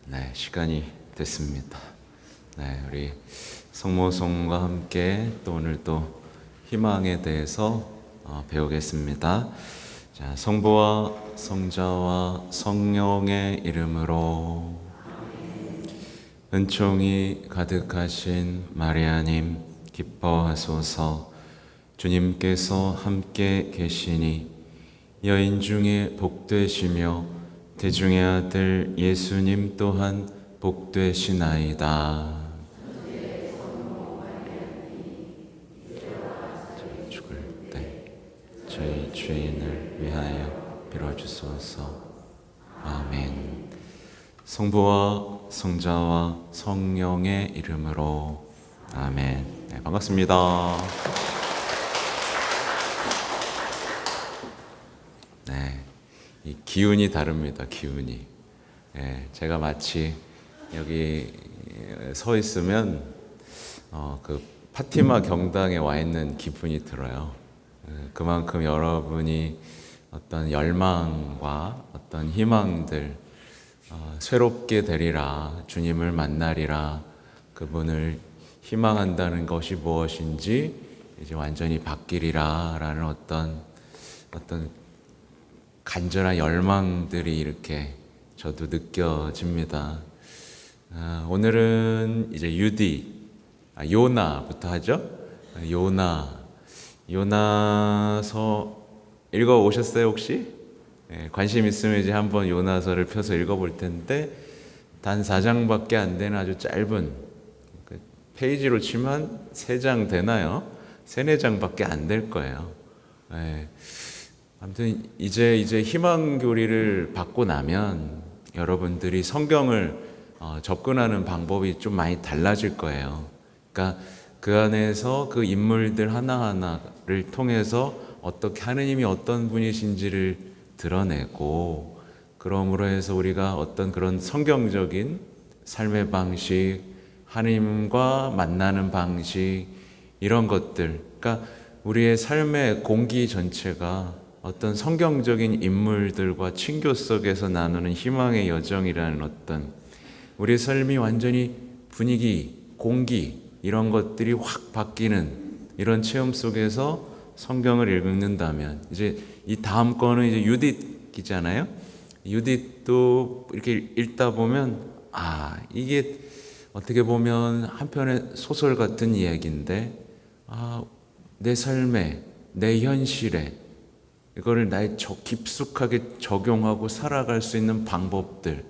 네, 시간이 됐습니다. 네, 우리 성모송과 함께 또 오늘 또 희망에 대해서 배우겠습니다. 자, 성부와 성자와 성령의 이름으로 은총이 가득하신 마리아님 기뻐하소서. 주님께서 함께 계시니 여인 중에 복되시며 대중의 아들 예수님 또한 복되시나이다. 죽을 때 저희 죄인을 위하여 빌어주소서. 아멘. 성부와 성자와 성령의 이름으로 아멘. 네, 반갑습니다. 네, 이 기운이 다릅니다. 기운이. 예, 제가 마치 여기 서 있으면 그 파티마 경당에 와 있는 기분이 들어요. 그만큼 여러분이 어떤 열망과 어떤 희망들, 새롭게 되리라, 주님을 만나리라, 그분을 희망한다는 것이 무엇인지 이제 완전히 바뀌리라라는 어떤 간절한 열망들이 이렇게 저도 느껴집니다. 오늘은 이제 요나부터 하죠. 요나서 읽어 오셨어요 혹시? 관심 있으면 이제 한번 요나서를 펴서 읽어볼 텐데 단 4장밖에 안 되는 아주 짧은, 페이지로 치면 3장 되나요? 3, 4장밖에 안 될 거예요. 아무튼 이제 희망 교리를 받고 나면 여러분들이 성경을 접근하는 방법이 좀 많이 달라질 거예요. 그러니까 그 안에서 그 인물들 하나하나를 통해서 어떻게 하느님이 어떤 분이신지를 드러내고, 그러므로 해서 우리가 어떤 그런 성경적인 삶의 방식, 하나님과 만나는 방식, 이런 것들, 그러니까 우리의 삶의 공기 전체가 어떤 성경적인 인물들과 친교 속에서 나누는 희망의 여정이라는 어떤 우리의 삶이 완전히 분위기, 공기, 이런 것들이 확 바뀌는 이런 체험 속에서 성경을 읽는다면, 이제 이 다음 거는 이제 유딧기잖아요. 유딧도 이렇게 읽다 보면 이게 어떻게 보면 한편의 소설 같은 이야기인데, 내 삶에, 내 현실에 이거를 나의 깊숙하게 적용하고 살아갈 수 있는 방법들,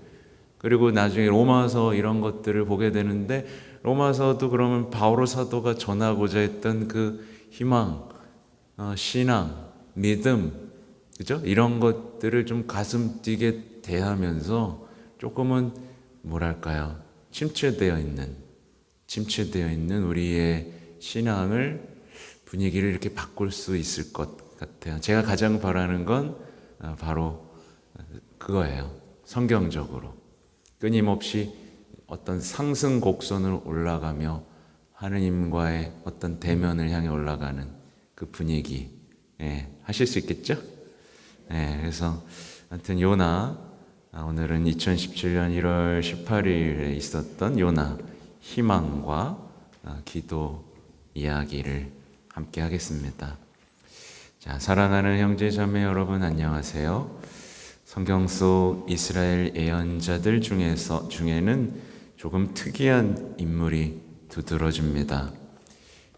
그리고 나중에 로마서 이런 것들을 보게 되는데, 로마서도 그러면 바오로 사도가 전하고자 했던 그 희망, 신앙, 믿음, 그죠? 이런 것들을 좀 가슴 뛰게 대하면서 조금은 뭐랄까요? 침체되어 있는 우리의 신앙을, 분위기를 이렇게 바꿀 수 있을 것 같아요. 제가 가장 바라는 건 바로 그거예요. 성경적으로 끊임없이 어떤 상승 곡선을 올라가며 하느님과의 어떤 대면을 향해 올라가는 그 분위기, 하실 수 있겠죠? 그래서 하여튼 요나, 오늘은 2017년 1월 18일에 있었던 요나 희망과 기도 이야기를 함께 하겠습니다. 자, 사랑하는 형제 자매 여러분, 안녕하세요. 성경 속 이스라엘 예언자들 중에는 조금 특이한 인물이 두드러집니다.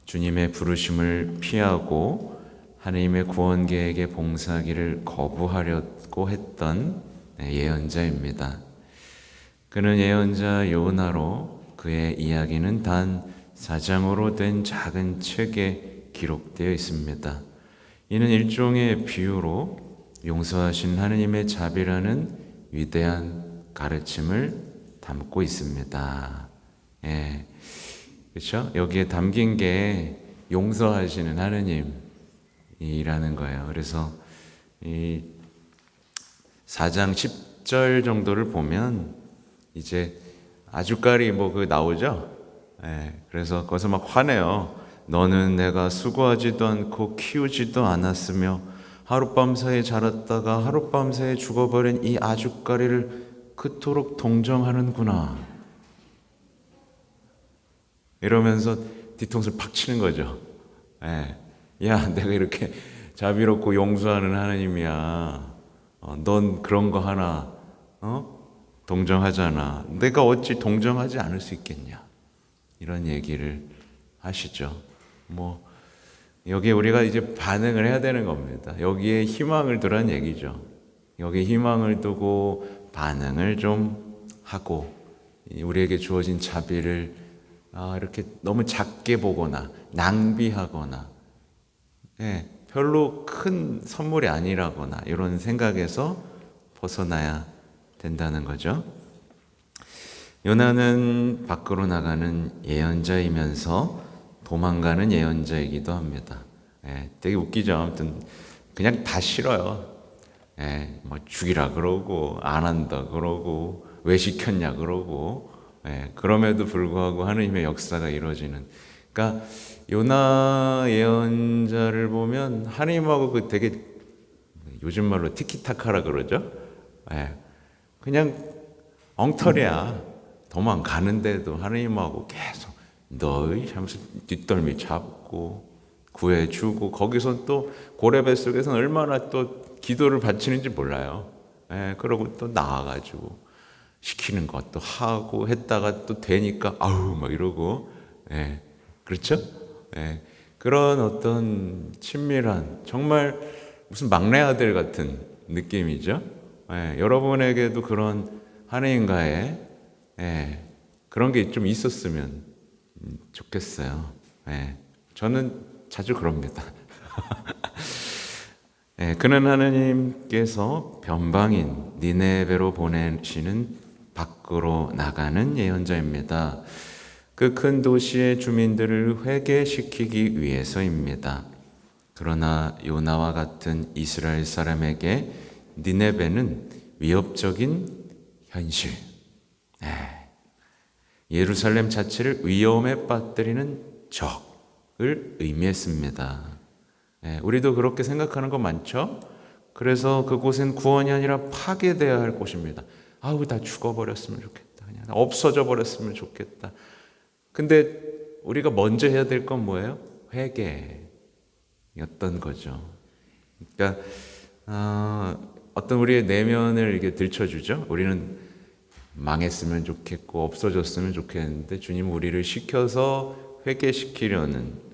주님의 부르심을 피하고 하나님의 구원 계획의 봉사하기를 거부하려고 했던 예언자입니다. 그는 예언자 요나로 그의 이야기는 단 4장으로 된 작은 책에 기록되어 있습니다. 이는 일종의 비유로 용서하신 하느님의 자비라는 위대한 가르침을 담고 있습니다. 그렇죠? 여기에 담긴 게 용서하시는 하느님이라는 거예요. 그래서 이 4장 10절 정도를 보면 이제 아주까리 그 나오죠. 그래서 거기서 막 화내요. 너는 내가 수고하지도 않고 키우지도 않았으며 하룻밤 사이에 자랐다가 하룻밤 사이에 죽어버린 이 아주까리를 그토록 동정하는구나. 이러면서 뒤통수를 팍 치는 거죠. 예. 야, 내가 이렇게 자비롭고 용서하는 하나님이야. 넌 그런 거 하나, 동정하잖아. 내가 어찌 동정하지 않을 수 있겠냐. 이런 얘기를 하시죠. 여기에 우리가 이제 반응을 해야 되는 겁니다. 여기에 희망을 두라는 얘기죠. 여기에 희망을 두고 반응을 좀 하고, 우리에게 주어진 자비를 이렇게 너무 작게 보거나 낭비하거나, 별로 큰 선물이 아니라거나 이런 생각에서 벗어나야 된다는 거죠. 요나는 밖으로 나가는 예언자이면서 도망가는 예언자이기도 합니다. 되게 웃기죠. 아무튼 그냥 다 싫어요. 죽이라 그러고 안 한다 그러고 왜 시켰냐 그러고, 그럼에도 불구하고 하느님의 역사가 이루어지는. 그러니까 요나 예언자를 보면 하느님하고 그 되게 요즘 말로 티키타카라 그러죠. 그냥 엉터리야. 도망가는데도 하느님하고 계속 너희 하면서 뒷덜미 잡고 구해주고, 거기서 또 고레벨 속에서는 얼마나 또 기도를 바치는지 몰라요. 그러고 또 나와가지고 시키는 것도 하고 했다가 또 되니까 아우 막 이러고, 그렇죠? 그런 어떤 친밀한, 정말 무슨 막내 아들 같은 느낌이죠. 여러분에게도 그런 하느님과의 그런 게 좀 있었으면 좋겠어요. 저는 자주 그럽니다. 그는 하느님께서 변방인 니네베로 보내시는 밖으로 나가는 예언자입니다. 그 큰 도시의 주민들을 회개시키기 위해서입니다. 그러나 요나와 같은 이스라엘 사람에게 니네베는 위협적인 현실, 예루살렘 자체를 위험에 빠뜨리는 적을 의미했습니다. 우리도 그렇게 생각하는 거 많죠? 그래서 그곳은 구원이 아니라 파괴되어야 할 곳입니다. 아우, 다 죽어버렸으면 좋겠다. 그냥 없어져 버렸으면 좋겠다. 근데 우리가 먼저 해야 될 건 뭐예요? 회개였던 거죠. 그러니까 어떤 우리의 내면을 이렇게 들춰주죠. 우리는 망했으면 좋겠고 없어졌으면 좋겠는데 주님 우리를 시켜서 회개시키려는,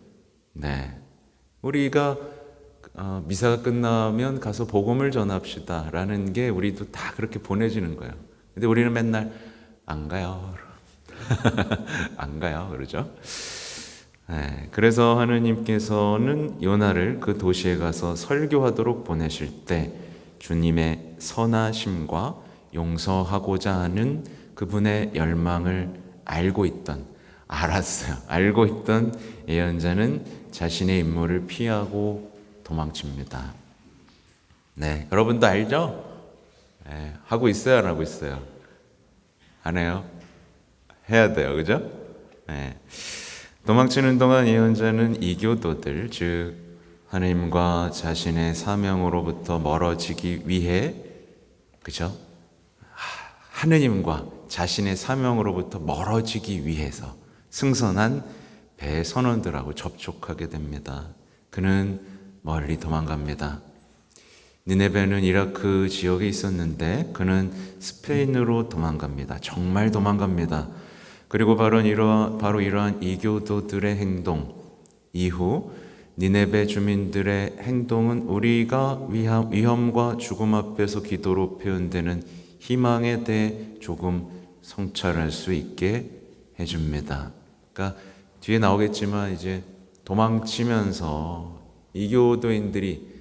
우리가 미사가 끝나면 가서 복음을 전합시다 라는 게 우리도 다 그렇게 보내지는 거예요. 근데 우리는 맨날 안 가요. 안 가요. 그러죠? 그래서 하느님께서는 요나를 그 도시에 가서 설교하도록 보내실 때 주님의 선하심과 용서하고자 하는 그분의 열망을 알고 있던 예언자는 자신의 임무를 피하고 도망칩니다. 여러분도 알죠? 하고 있어요? 안 하고 있어요? 안 해요? 해야 돼요. 그죠? 도망치는 동안 예언자는 이교도들, 즉 하나님과 자신의 사명으로부터 멀어지기 위해, 그죠? 하느님과 자신의 사명으로부터 멀어지기 위해서 승선한 배 선원들하고 접촉하게 됩니다. 그는 멀리 도망갑니다. 니네베는 이라크 지역에 있었는데 그는 스페인으로 도망갑니다. 정말 도망갑니다. 그리고 바로 이러한 이교도들의 행동 이후 니네베 주민들의 행동은 우리가 위험과 죽음 앞에서 기도로 표현되는 희망에 대해 조금 성찰할 수 있게 해줍니다. 그러니까 뒤에 나오겠지만 이제 도망치면서 이교도인들이,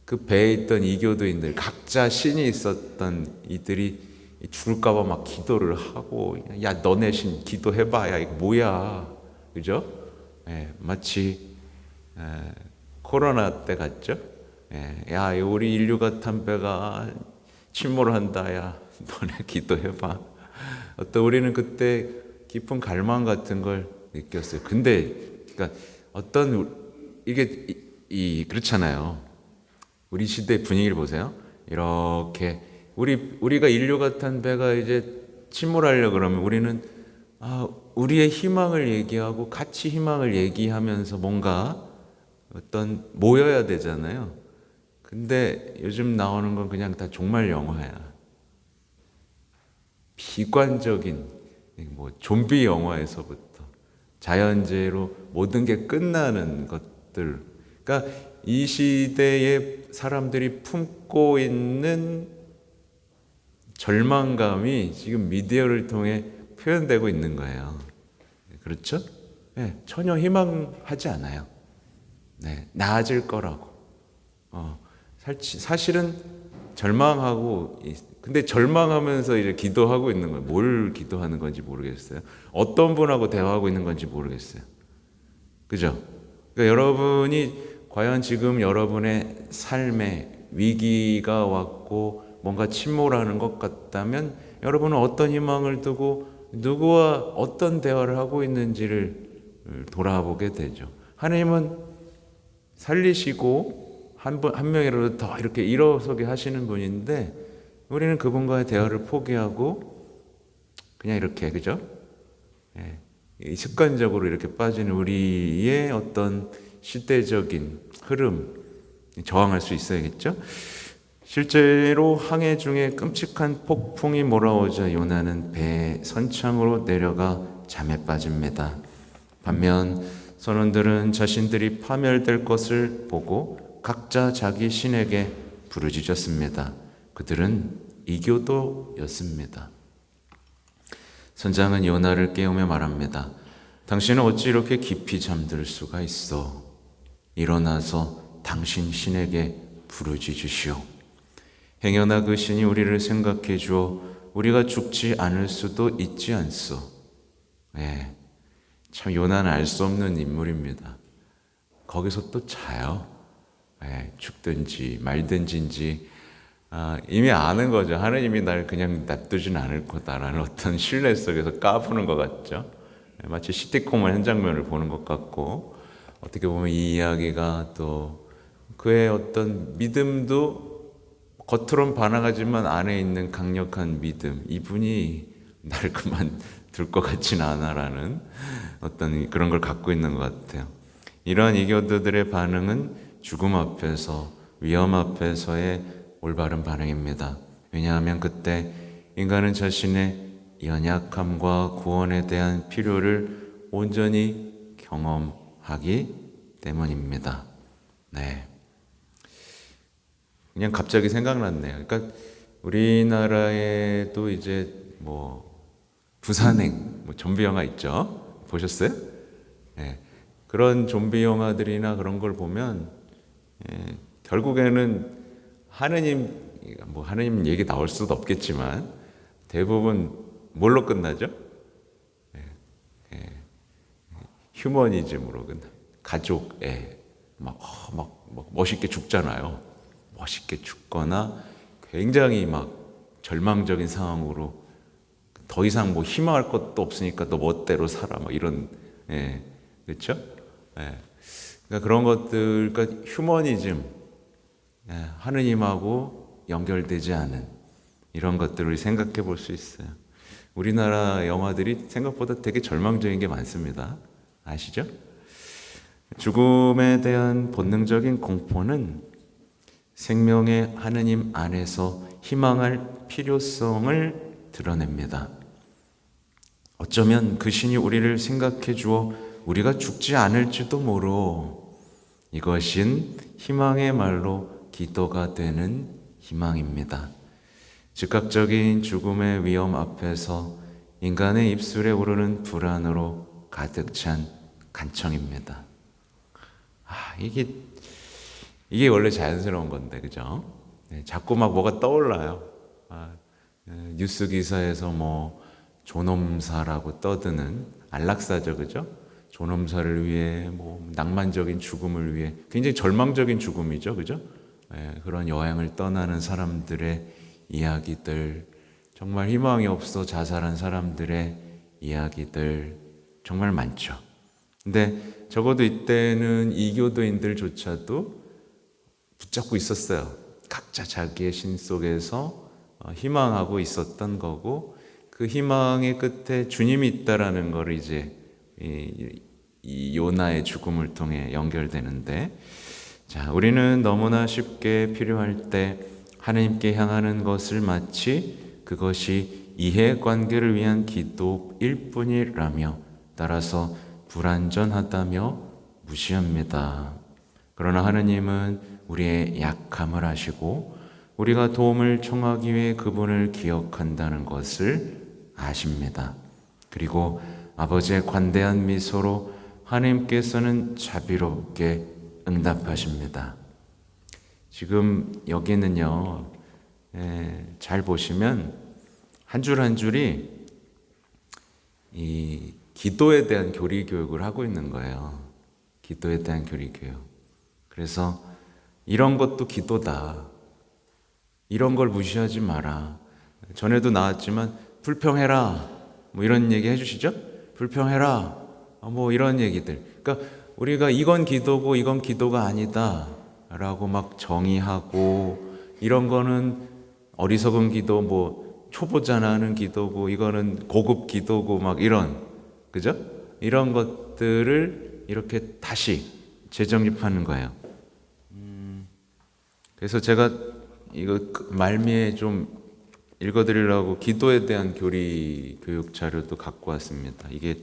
그 배에 있던 이교도인들 각자 신이 있었던 이들이 죽을까 봐 막 기도를 하고, 야 너네 신 기도해봐, 야 이거 뭐야, 그죠? 마치 코로나 때 같죠? 야 우리 인류가 탄 배가 침몰한다, 야 너네 기도해봐. 어떤 우리는 그때 깊은 갈망 같은 걸 느꼈어요. 근데 그러니까 어떤 이게 그렇잖아요. 우리 시대 분위기를 보세요. 이렇게 우리가 인류가 탄 배가 이제 침몰하려 그러면 우리는 우리의 희망을 얘기하고 같이 희망을 얘기하면서 뭔가 어떤 모여야 되잖아요. 근데 요즘 나오는 건 그냥 다 종말 영화야. 비관적인 뭐 좀비 영화에서부터 자연재해로 모든 게 끝나는 것들. 그러니까 이 시대에 사람들이 품고 있는 절망감이 지금 미디어를 통해 표현되고 있는 거예요. 그렇죠? 네, 전혀 희망하지 않아요. 네, 나아질 거라고. 사실은 절망하고, 근데 절망하면서 이제 기도하고 있는 거예요. 뭘 기도하는 건지 모르겠어요. 어떤 분하고 대화하고 있는 건지 모르겠어요. 그죠? 그러니까 여러분이 과연 지금 여러분의 삶에 위기가 왔고 뭔가 침몰하는 것 같다면 여러분은 어떤 희망을 두고 누구와 어떤 대화를 하고 있는지를 돌아보게 되죠. 하나님은 살리시고 한 명이라도 더 이렇게 일어서게 하시는 분인데 우리는 그분과의 대화를 포기하고 그냥 이렇게, 그죠? 습관적으로 이렇게 빠지는 우리의 어떤 시대적인 흐름 저항할 수 있어야겠죠? 실제로 항해 중에 끔찍한 폭풍이 몰아오자 요나는 배 선창으로 내려가 잠에 빠집니다. 반면 선원들은 자신들이 파멸될 것을 보고 각자 자기 신에게 부르짖었습니다. 그들은 이교도였습니다. 선장은 요나를 깨우며 말합니다. 당신은 어찌 이렇게 깊이 잠들 수가 있어? 일어나서 당신 신에게 부르짖으시오. 행여나 그 신이 우리를 생각해 주어 우리가 죽지 않을 수도 있지 않소. 참 요나는 알 수 없는 인물입니다. 거기서 또 자요. 죽든지 말든지인지 이미 아는 거죠. 하나님이 날 그냥 놔두진 않을 거다라는 어떤 신뢰 속에서 까부는 것 같죠. 마치 시트콤의 한 장면을 보는 것 같고 어떻게 보면 이 이야기가 또 그의 어떤 믿음도 겉으론 반항하지만 안에 있는 강력한 믿음, 이분이 나를 그만둘 것 같진 않아라는 어떤 그런 걸 갖고 있는 것 같아요. 이러한 이교도들의 반응은 죽음 앞에서, 위험 앞에서의 올바른 반응입니다. 왜냐하면 그때 인간은 자신의 연약함과 구원에 대한 필요를 온전히 경험하기 때문입니다. 그냥 갑자기 생각났네요. 그러니까 우리나라에도 이제 부산행 좀비 영화 있죠? 보셨어요? 그런 좀비 영화들이나 그런 걸 보면 결국에는 하느님 얘기 나올 수도 없겠지만 대부분 뭘로 끝나죠? 휴머니즘으로 끝나. 가족에 막 멋있게 죽잖아요. 멋있게 죽거나 굉장히 막 절망적인 상황으로 더 이상 희망할 것도 없으니까 너 멋대로 살아 이런 그렇죠? 그러니까 그런 것들, 그러니까 휴머니즘, 하느님하고 연결되지 않은 이런 것들을 생각해 볼 수 있어요. 우리나라 영화들이 생각보다 되게 절망적인 게 많습니다. 아시죠? 죽음에 대한 본능적인 공포는 생명의 하느님 안에서 희망할 필요성을 드러냅니다. 어쩌면 그 신이 우리를 생각해 주어 우리가 죽지 않을지도 모르. 이것은 희망의 말로 기도가 되는 희망입니다. 즉각적인 죽음의 위험 앞에서 인간의 입술에 오르는 불안으로 가득 찬 간청입니다. 이게 원래 자연스러운 건데, 그죠? 자꾸 뭐가 떠올라요. 뉴스 기사에서 존엄사라고 떠드는 안락사죠, 그죠? 존엄사를 위해 낭만적인 죽음을 위해 굉장히 절망적인 죽음이죠, 그죠? 그런 여행을 떠나는 사람들의 이야기들, 정말 희망이 없어 자살한 사람들의 이야기들 정말 많죠. 근데 적어도 이때는 이교도인들조차도 붙잡고 있었어요. 각자 자기의 신 속에서 희망하고 있었던 거고, 그 희망의 끝에 주님이 있다라는 걸 이제 이 요나의 죽음을 통해 연결되는데, 자, 우리는 너무나 쉽게 필요할 때 하나님께 향하는 것을 마치 그것이 이해관계를 위한 기도일 뿐이라며, 따라서 불완전하다며 무시합니다. 그러나 하느님은 우리의 약함을 아시고 우리가 도움을 청하기 위해 그분을 기억한다는 것을 아십니다. 그리고 아버지의 관대한 미소로 하나님께서는 자비롭게 응답하십니다. 지금 여기는요, 잘 보시면 한 줄 한 줄이 이 기도에 대한 교리 교육을 하고 있는 거예요. 기도에 대한 교리 교육. 그래서 이런 것도 기도다. 이런 걸 무시하지 마라. 전에도 나왔지만 불평해라. 뭐 이런 얘기 해주시죠? 불평해라. 뭐 이런 얘기들. 그러니까 우리가 이건 기도고 이건 기도가 아니다 라고 막 정의하고, 이런 거는 어리석은 기도, 뭐 초보자나 하는 기도고, 이거는 고급 기도고, 막 이런, 그죠? 이런 것들을 이렇게 다시 재정립하는 거예요. 그래서 제가 이거 말미에 좀 읽어드리려고 기도에 대한 교리 교육 자료도 갖고 왔습니다. 이게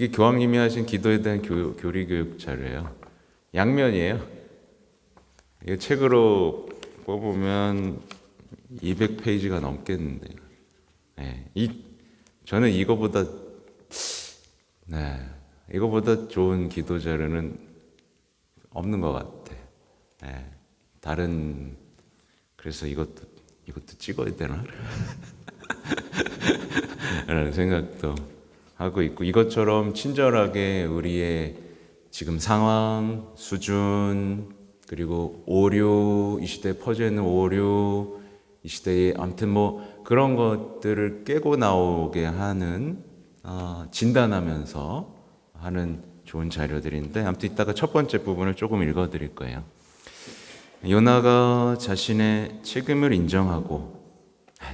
교황님이 하신 기도에 대한 교리 교육 자료예요. 양면이에요. 이게 책으로 뽑으면 200페이지가 넘겠는데, 저는 이거보다 좋은 기도 자료는 없는 것 같아. 그래서 이것도 찍어야 되나? 라는 생각도 하고 있고, 이것처럼 친절하게 우리의 지금 상황, 수준, 그리고 오류, 이 시대에 퍼져 있는 오류, 이 시대에 아무튼 뭐 그런 것들을 깨고 나오게 하는, 진단하면서 하는 좋은 자료들인데, 아무튼 이따가 첫 번째 부분을 조금 읽어드릴 거예요. 요나가 자신의 책임을 인정하고,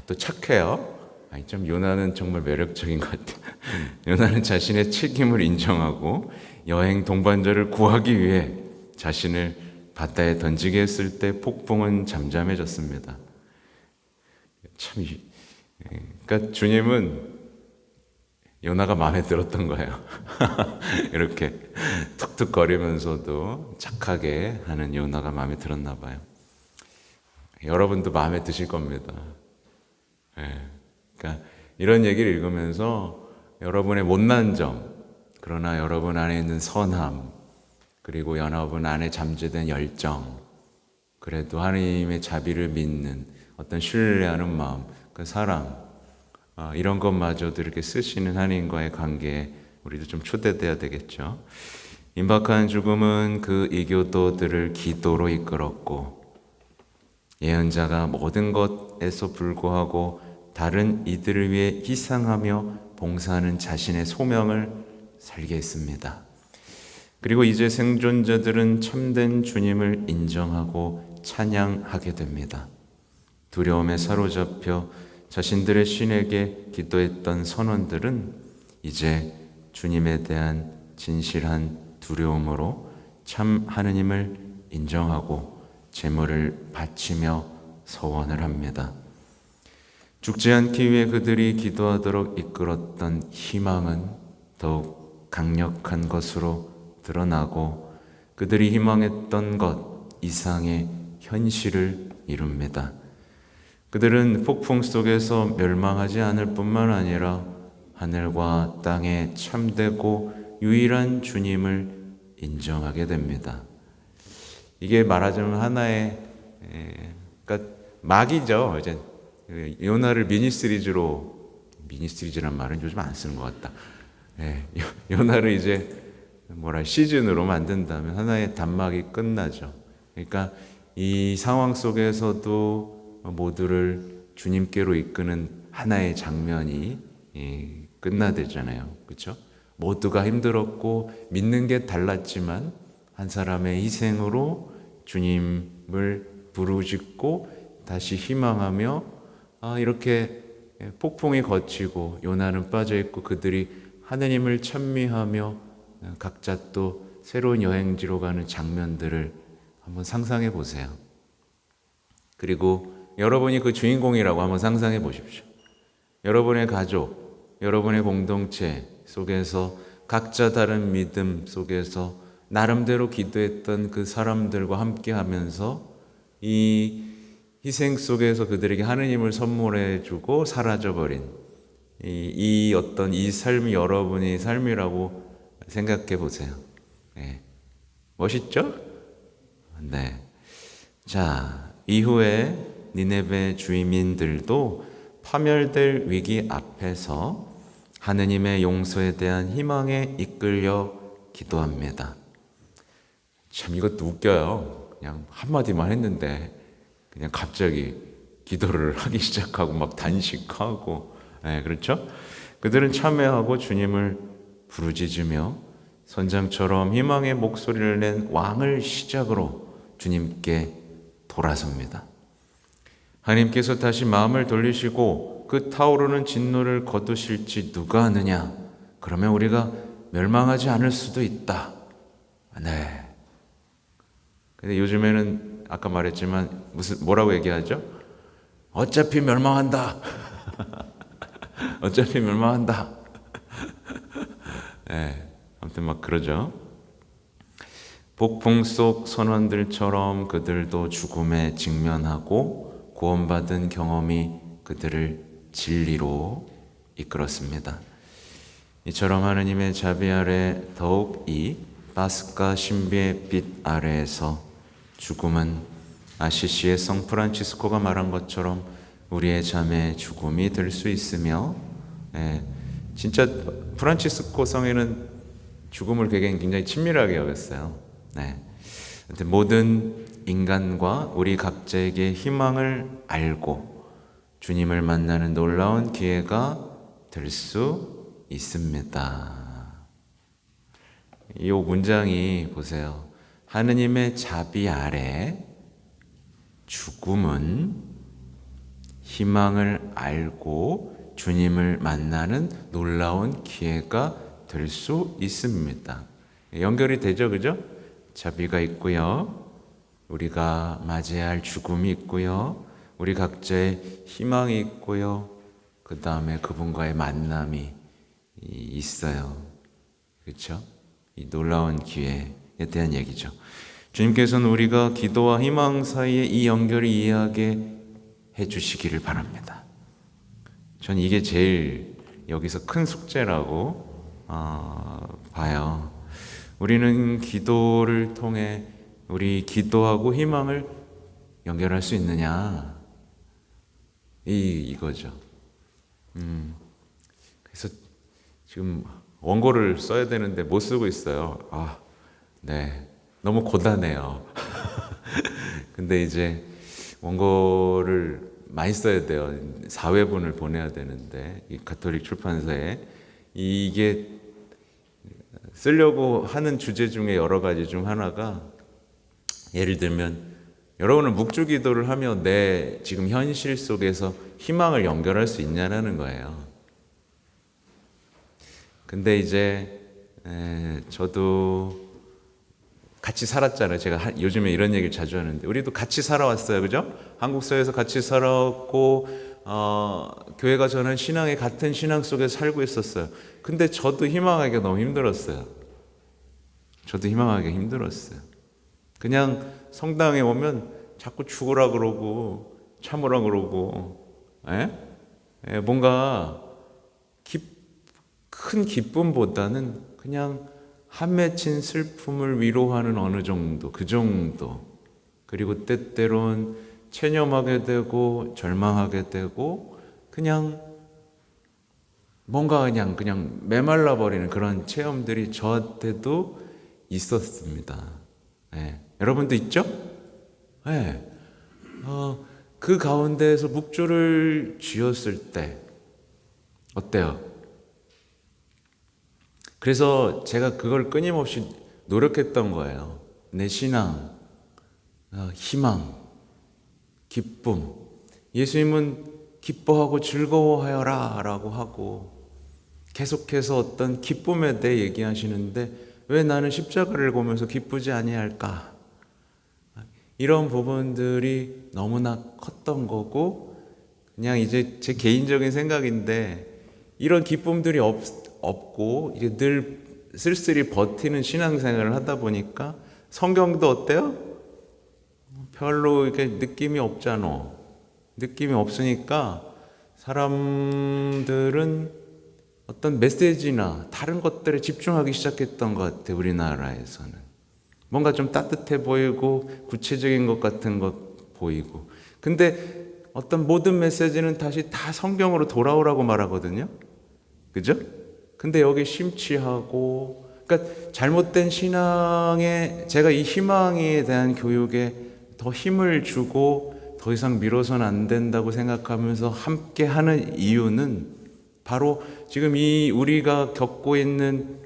또 착해요. 좀 요나는 정말 매력적인 것 같아요. 요나는 자신의 책임을 인정하고 여행 동반자를 구하기 위해 자신을 바다에 던지게 했을 때 폭풍은 잠잠해졌습니다. 그러니까 주님은 요나가 마음에 들었던 거예요. 이렇게 툭툭거리면서도 착하게 하는 요나가 마음에 들었나 봐요. 여러분도 마음에 드실 겁니다. 그러니까 이런 얘기를 읽으면서 여러분의 못난 점, 그러나 여러분 안에 있는 선함, 그리고 여러분 안에 잠재된 열정, 그래도 하나님의 자비를 믿는 어떤 신뢰하는 마음, 그 사랑, 이런 것마저도 이렇게 쓰시는 하나님과의 관계에 우리도 좀 초대돼야 되겠죠. 임박한 죽음은 그 이교도들을 기도로 이끌었고, 예언자가 모든 것에서 불구하고 다른 이들을 위해 희생하며 봉사하는 자신의 소명을 살게 했습니다. 그리고 이제 생존자들은 참된 주님을 인정하고 찬양하게 됩니다. 두려움에 사로잡혀 자신들의 신에게 기도했던 선원들은 이제 주님에 대한 진실한 두려움으로 참 하느님을 인정하고 제물을 바치며 서원을 합니다. 죽지 않기 위해 그들이 기도하도록 이끌었던 희망은 더욱 강력한 것으로 드러나고, 그들이 희망했던 것 이상의 현실을 이룹니다. 그들은 폭풍 속에서 멸망하지 않을 뿐만 아니라 하늘과 땅의 참되고 유일한 주님을 인정하게 됩니다. 이게 말하자면 하나의, 그러니까 막이죠. 이제 요나를 미니시리즈란 말은 요즘 안 쓰는 것 같다. 요나를 이제 시즌으로 만든다면 하나의 단막이 끝나죠. 그러니까 이 상황 속에서도 모두를 주님께로 이끄는 하나의 장면이 끝나되잖아요. 그렇죠? 모두가 힘들었고 믿는 게 달랐지만 한 사람의 희생으로 주님을 부르짖고 다시 희망하며 이렇게 폭풍이 거치고 요나는 빠져있고 그들이 하느님을 찬미하며 각자 또 새로운 여행지로 가는 장면들을 한번 상상해 보세요. 그리고 여러분이 그 주인공이라고 한번 상상해 보십시오. 여러분의 가족, 여러분의 공동체 속에서 각자 다른 믿음 속에서 나름대로 기도했던 그 사람들과 함께 하면서 이 희생 속에서 그들에게 하느님을 선물해 주고 사라져버린 이 어떤 이 삶이 여러분의 삶이라고 생각해 보세요. 네. 멋있죠? 네. 자, 이후에 니네베 주민들도 파멸될 위기 앞에서 하느님의 용서에 대한 희망에 이끌려 기도합니다. 참 이것도 웃겨요. 그냥 한마디만 했는데 그냥 갑자기 기도를 하기 시작하고 막 단식하고, 네, 그렇죠? 그들은 참회하고 주님을 부르짖으며 선장처럼 희망의 목소리를 낸 왕을 시작으로 주님께 돌아섭니다. 하나님께서 다시 마음을 돌리시고 그 타오르는 진노를 거두실지 누가 아느냐? 그러면 우리가 멸망하지 않을 수도 있다. 네. 근데 요즘에는 아까 말했지만 뭐라고 얘기하죠? 어차피 멸망한다. 어차피 멸망한다. 네. 아무튼 막 그러죠. 폭풍 속 선원들처럼 그들도 죽음에 직면하고 구원받은 경험이 그들을 진리로 이끌었습니다. 이처럼 하느님의 자비 아래 더욱 이 파스카 신비의 빛 아래에서 죽음은 아시시의 성 프란치스코가 말한 것처럼 우리의 잠의 죽음이 될 수 있으며, 진짜 프란치스코 성에는 죽음을 굉장히 친밀하게 여겼어요. 모든 인간과 우리 각자에게 희망을 알고 주님을 만나는 놀라운 기회가 될 수 있습니다. 이 문장이 보세요. 하느님의 자비 아래 죽음은 희망을 알고 주님을 만나는 놀라운 기회가 될 수 있습니다. 연결이 되죠, 그죠? 자비가 있고요. 우리가 맞이해야 할 죽음이 있고요. 우리 각자의 희망이 있고요. 그 다음에 그분과의 만남이 있어요. 그렇죠? 이 놀라운 기회에 대한 얘기죠. 주님께서는 우리가 기도와 희망 사이에 이 연결을 이해하게 해주시기를 바랍니다. 전 이게 제일 여기서 큰 숙제라고 봐요. 우리는 기도를 통해 우리 기도하고 희망을 연결할 수 있느냐, 이거죠. 그래서 지금 원고를 써야 되는데 못 쓰고 있어요. 네, 너무 고단해요. 근데 이제 원고를 많이 써야 돼요. 4회분을 보내야 되는데 이 가톨릭 출판사에 이게 쓰려고 하는 주제 중에 여러 가지 중 하나가, 예를 들면 여러분은 묵주기도를 하며 내 지금 현실 속에서 희망을 연결할 수 있냐는 거예요. 근데 이제 저도 같이 살았잖아요. 제가 요즘에 이런 얘기를 자주 하는데 우리도 같이 살아왔어요. 그죠? 한국 사회에서 같이 살아왔고 교회가 저는 신앙의 같은 신앙 속에 살고 있었어요. 근데 저도 희망하기가 너무 힘들었어요. 그냥 성당에 오면 자꾸 죽으라 그러고 참으라 그러고, 뭔가 큰 기쁨보다는 그냥 한 맺힌 슬픔을 위로하는 어느 정도, 그 정도. 그리고 때때론 체념하게 되고 절망하게 되고 그냥 뭔가 그냥 메말라 버리는 그런 체험들이 저한테도 있었습니다. 여러분도 있죠? 그 가운데에서 묵주를 쥐었을 때 어때요? 그래서 제가 그걸 끊임없이 노력했던 거예요. 내 신앙, 희망, 기쁨. 예수님은 기뻐하고 즐거워하여라 라고 하고 계속해서 어떤 기쁨에 대해 얘기하시는데 왜 나는 십자가를 보면서 기쁘지 아니할까? 이런 부분들이 너무나 컸던 거고, 그냥 이제 제 개인적인 생각인데 이런 기쁨들이 없고 이제 늘 쓸쓸히 버티는 신앙생활을 하다 보니까 성경도 어때요? 별로 이렇게 느낌이 없잖아. 느낌이 없으니까 사람들은 어떤 메시지나 다른 것들에 집중하기 시작했던 것 같아요. 우리나라에서는 뭔가 좀 따뜻해 보이고 구체적인 것 같은 것 보이고, 근데 어떤 모든 메시지는 다시 다 성경으로 돌아오라고 말하거든요. 그죠? 근데 여기 심취하고, 그러니까 잘못된 신앙에, 제가 이 희망에 대한 교육에 더 힘을 주고 더 이상 미뤄서는 안 된다고 생각하면서 함께 하는 이유는 바로 지금 이 우리가 겪고 있는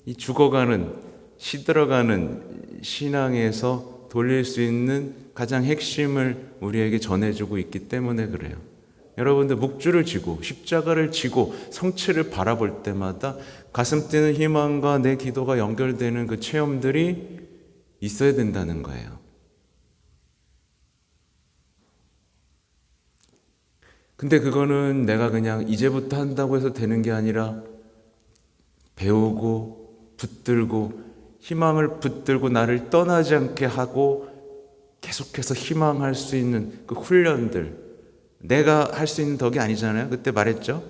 이 죽어가는, 시들어가는 신앙에서 돌릴 수 있는 가장 핵심을 우리에게 전해주고 있기 때문에 그래요. 여러분들 묵주를 지고 십자가를 지고 성취를 바라볼 때마다 가슴 뛰는 희망과 내 기도가 연결되는 그 체험들이 있어야 된다는 거예요. 근데 그거는 내가 그냥 이제부터 한다고 해서 되는 게 아니라 배우고 붙들고 희망을 붙들고 나를 떠나지 않게 하고 계속해서 희망할 수 있는 그 훈련들, 내가 할 수 있는 덕이 아니잖아요. 그때 말했죠.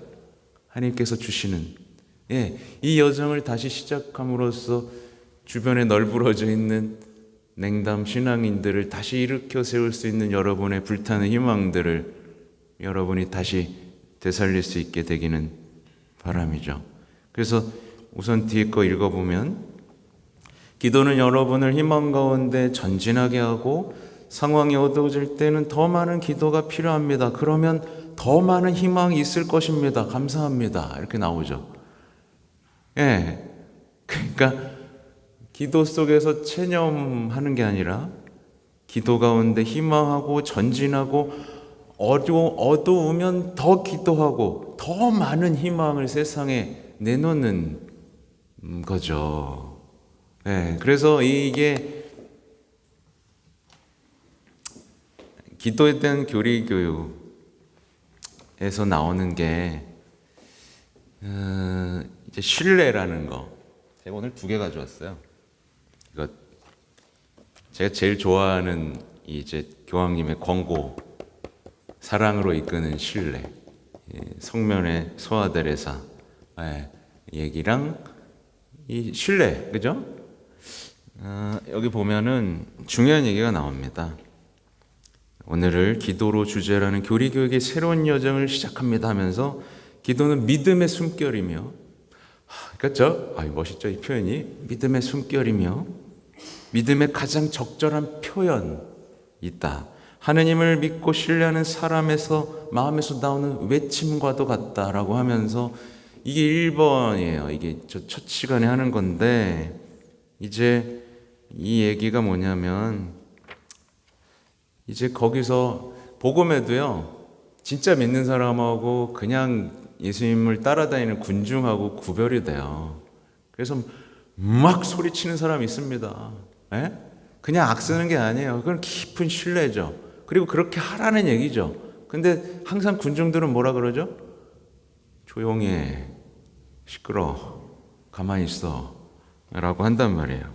하나님께서 주시는, 이 여정을 다시 시작함으로써 주변에 널브러져 있는 냉담 신앙인들을 다시 일으켜 세울 수 있는 여러분의 불타는 희망들을 여러분이 다시 되살릴 수 있게 되기는 바람이죠. 그래서 우선 뒤에 거 읽어보면, 기도는 여러분을 희망 가운데 전진하게 하고 상황이 어두워질 때는 더 많은 기도가 필요합니다. 그러면 더 많은 희망이 있을 것입니다. 감사합니다. 이렇게 나오죠. 그러니까 기도 속에서 체념하는 게 아니라 기도 가운데 희망하고 전진하고, 어두우면 더 기도하고 더 많은 희망을 세상에 내놓는 거죠. 그래서 이게 기도에 대한 교리 교육에서 나오는 게 이제 신뢰라는 거. 제가 오늘 2개 가져왔어요. 이거 제가 제일 좋아하는 이제 교황님의 권고, 사랑으로 이끄는 신뢰, 성면의 소아데레사 얘기랑 이 신뢰, 그죠? 여기 보면은 중요한 얘기가 나옵니다. 오늘을 기도로 주제라는 교리교육의 새로운 여정을 시작합니다 하면서, 기도는 믿음의 숨결이며, 그렇죠? 멋있죠, 이 표현이. 믿음의 숨결이며 믿음의 가장 적절한 표현이다. 하느님을 믿고 신뢰하는 사람에서, 마음에서 나오는 외침과도 같다라고 하면서, 이게 1번이에요. 이게 저 첫 시간에 하는 건데, 이제 이 얘기가 뭐냐면, 이제 거기서 복음에도요, 진짜 믿는 사람하고 그냥 예수님을 따라다니는 군중하고 구별이 돼요. 그래서 막 소리치는 사람이 있습니다. 그냥 악쓰는 게 아니에요. 그건 깊은 신뢰죠. 그리고 그렇게 하라는 얘기죠. 근데 항상 군중들은 뭐라 그러죠? 조용히 해, 시끄러, 가만히 있어 라고 한단 말이에요.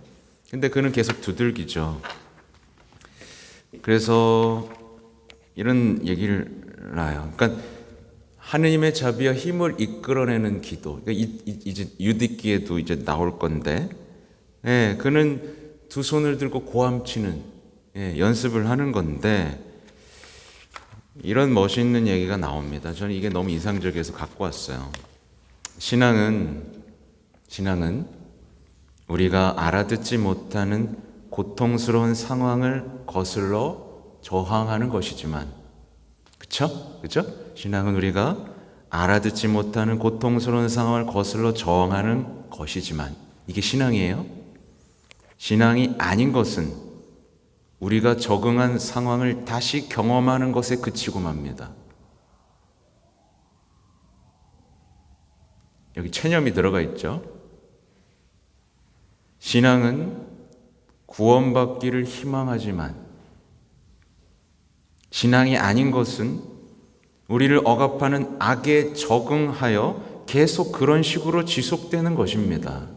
근데 그는 계속 두들기죠. 그래서 이런 얘기를 놔요. 그러니까 하느님의 자비와 힘을 이끌어내는 기도. 그러니까 이제 유디기에도 이제 나올 건데, 그는 2 손을 들고 고함치는 연습을 하는 건데, 이런 멋있는 얘기가 나옵니다. 저는 이게 너무 인상적이어서 갖고 왔어요. 신앙은 우리가 알아듣지 못하는 고통스러운 상황을 거슬러 저항하는 것이지만, 그쵸? 신앙은 우리가 알아듣지 못하는 고통스러운 상황을 거슬러 저항하는 것이지만, 이게 신앙이에요? 신앙이 아닌 것은 우리가 적응한 상황을 다시 경험하는 것에 그치고 맙니다. 여기 체념이 들어가 있죠. 신앙은 구원받기를 희망하지만 신앙이 아닌 것은 우리를 억압하는 악에 적응하여 계속 그런 식으로 지속되는 것입니다.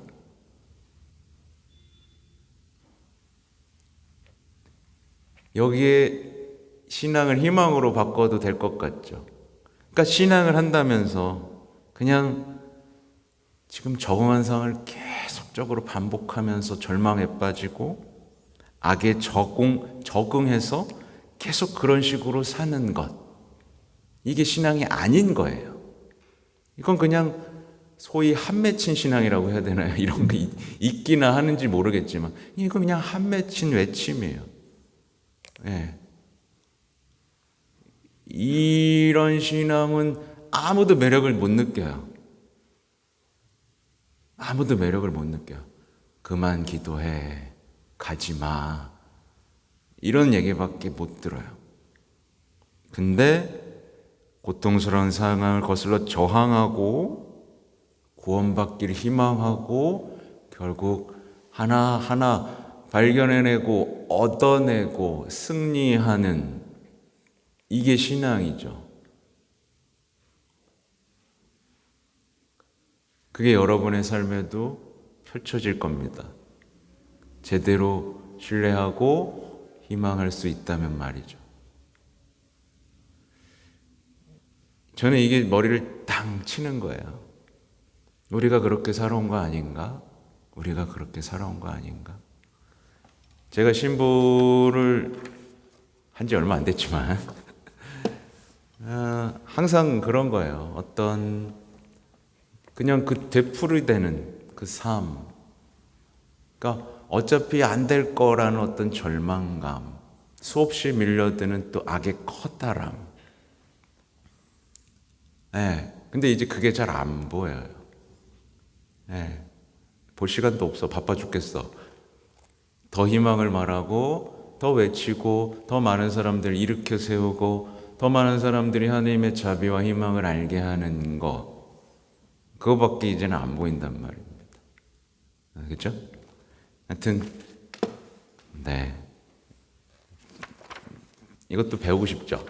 여기에 신앙을 희망으로 바꿔도 될 것 같죠. 그러니까 신앙을 한다면서 그냥 지금 적응한 상황을 계속적으로 반복하면서 절망에 빠지고 악에 적응해서 계속 그런 식으로 사는 것, 이게 신앙이 아닌 거예요. 이건 그냥 소위 한 맺힌 신앙이라고 해야 되나요? 이런 게 있기나 하는지 모르겠지만 이거 그냥 한 맺힌 외침이에요. 네. 이런 신앙은 아무도 매력을 못 느껴요. 아무도 매력을 못 느껴요. 그만 기도해, 가지 마, 이런 얘기밖에 못 들어요. 근데 고통스러운 상황을 거슬러 저항하고 구원받기를 희망하고 결국 하나하나 발견해내고 얻어내고 승리하는, 이게 신앙이죠. 그게 여러분의 삶에도 펼쳐질 겁니다. 제대로 신뢰하고 희망할 수 있다면 말이죠. 저는 이게 머리를 당 치는 거예요. 우리가 그렇게 살아온 거 아닌가? 우리가 그렇게 살아온 거 아닌가? 제가 신부를 한 지 얼마 안 됐지만 항상 그런 거예요. 어떤 그냥 그 되풀이되는 그 삶, 그러니까 어차피 안 될 거라는 어떤 절망감, 수없이 밀려드는 또 악의 커다람. 근데 이제 그게 잘 안 보여요. 볼 시간도 없어. 바빠 죽겠어. 더 희망을 말하고 더 외치고 더 많은 사람들을 일으켜 세우고 더 많은 사람들이 하나님의 자비와 희망을 알게 하는 거, 그거밖에 이제는 안 보인단 말입니다. 그렇죠? 하여튼 네, 이것도 배우고 싶죠.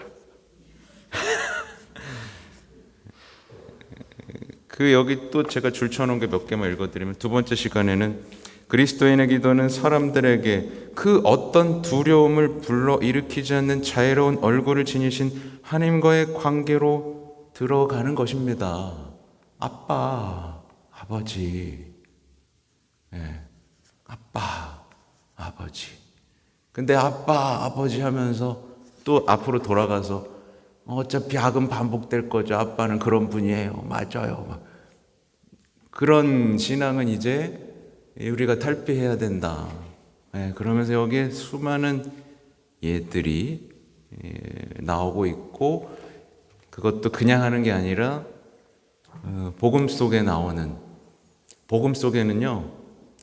여기 또 제가 줄쳐놓은 게 몇 개만 읽어드리면, 두 번째 시간에는 그리스도인의 기도는 사람들에게 그 어떤 두려움을 불러일으키지 않는 자애로운 얼굴을 지니신 하나님과의 관계로 들어가는 것입니다. 아빠, 아버지, 아빠, 아버지. 근데 아빠, 아버지 하면서 또 앞으로 돌아가서 어차피 악은 반복될 거죠. 아빠는 그런 분이에요. 맞아요. 그런 신앙은 이제 우리가 탈피해야 된다. 그러면서 여기에 수많은 예들이 나오고 있고, 그것도 그냥 하는 게 아니라 복음 속에 나오는, 복음 속에는요,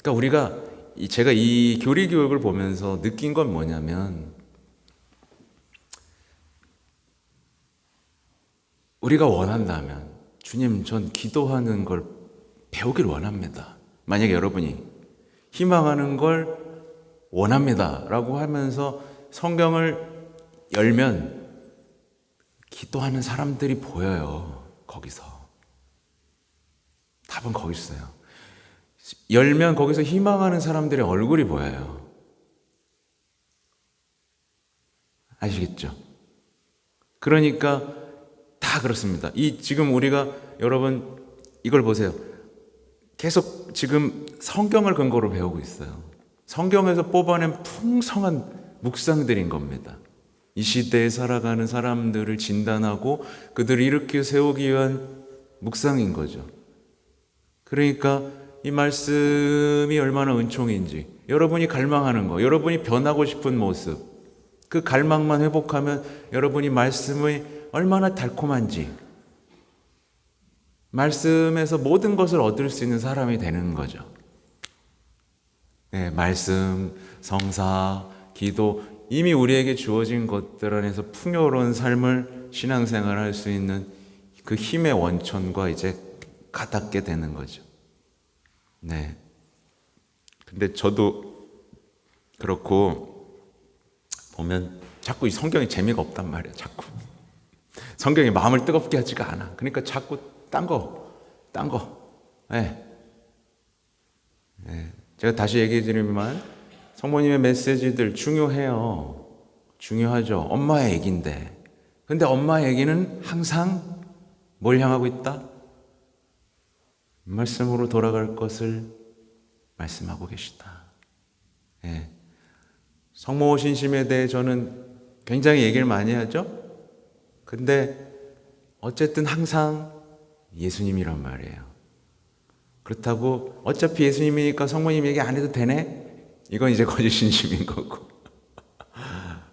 그러니까 제가 이 교리 교육을 보면서 느낀 건 뭐냐면, 우리가 원한다면, 주님, 전 기도하는 걸 배우길 원합니다. 만약에 여러분이 희망하는 걸 원합니다 라고 하면서 성경을 열면 기도하는 사람들이 보여요. 거기서 답은 거기 있어요. 열면 거기서 희망하는 사람들의 얼굴이 보여요. 아시겠죠? 그러니까 다 그렇습니다. 지금 우리가, 여러분 이걸 보세요. 계속 지금 성경을 근거로 배우고 있어요. 성경에서 뽑아낸 풍성한 묵상들인 겁니다. 이 시대에 살아가는 사람들을 진단하고 그들을 일으켜 세우기 위한 묵상인 거죠. 그러니까 이 말씀이 얼마나 은총인지, 여러분이 갈망하는 거, 여러분이 변하고 싶은 모습, 그 갈망만 회복하면 여러분이 말씀이 얼마나 달콤한지, 말씀에서 모든 것을 얻을 수 있는 사람이 되는 거죠. 말씀, 성사, 기도, 이미 우리에게 주어진 것들 안에서 풍요로운 삶을 신앙생활할 수 있는 그 힘의 원천과 이제 가닿게 되는 거죠. 네. 근데 저도 그렇고 보면 자꾸 이 성경이 재미가 없단 말이에요. 자꾸 성경이 마음을 뜨겁게 하지가 않아. 그러니까 자꾸 딴 거. 네. 네. 제가 다시 얘기해 드리면 성모님의 메시지들 중요해요. 중요하죠. 엄마의 얘기인데. 근데 엄마의 얘기는 항상 뭘 향하고 있다? 말씀으로 돌아갈 것을 말씀하고 계시다. 네. 성모 신심에 대해 저는 굉장히 얘기를 많이 하죠. 근데 어쨌든 항상 예수님이란 말이에요. 그렇다고 어차피 예수님이니까 성모님 얘기 안 해도 되네? 이건 이제 거짓 신심인 거고.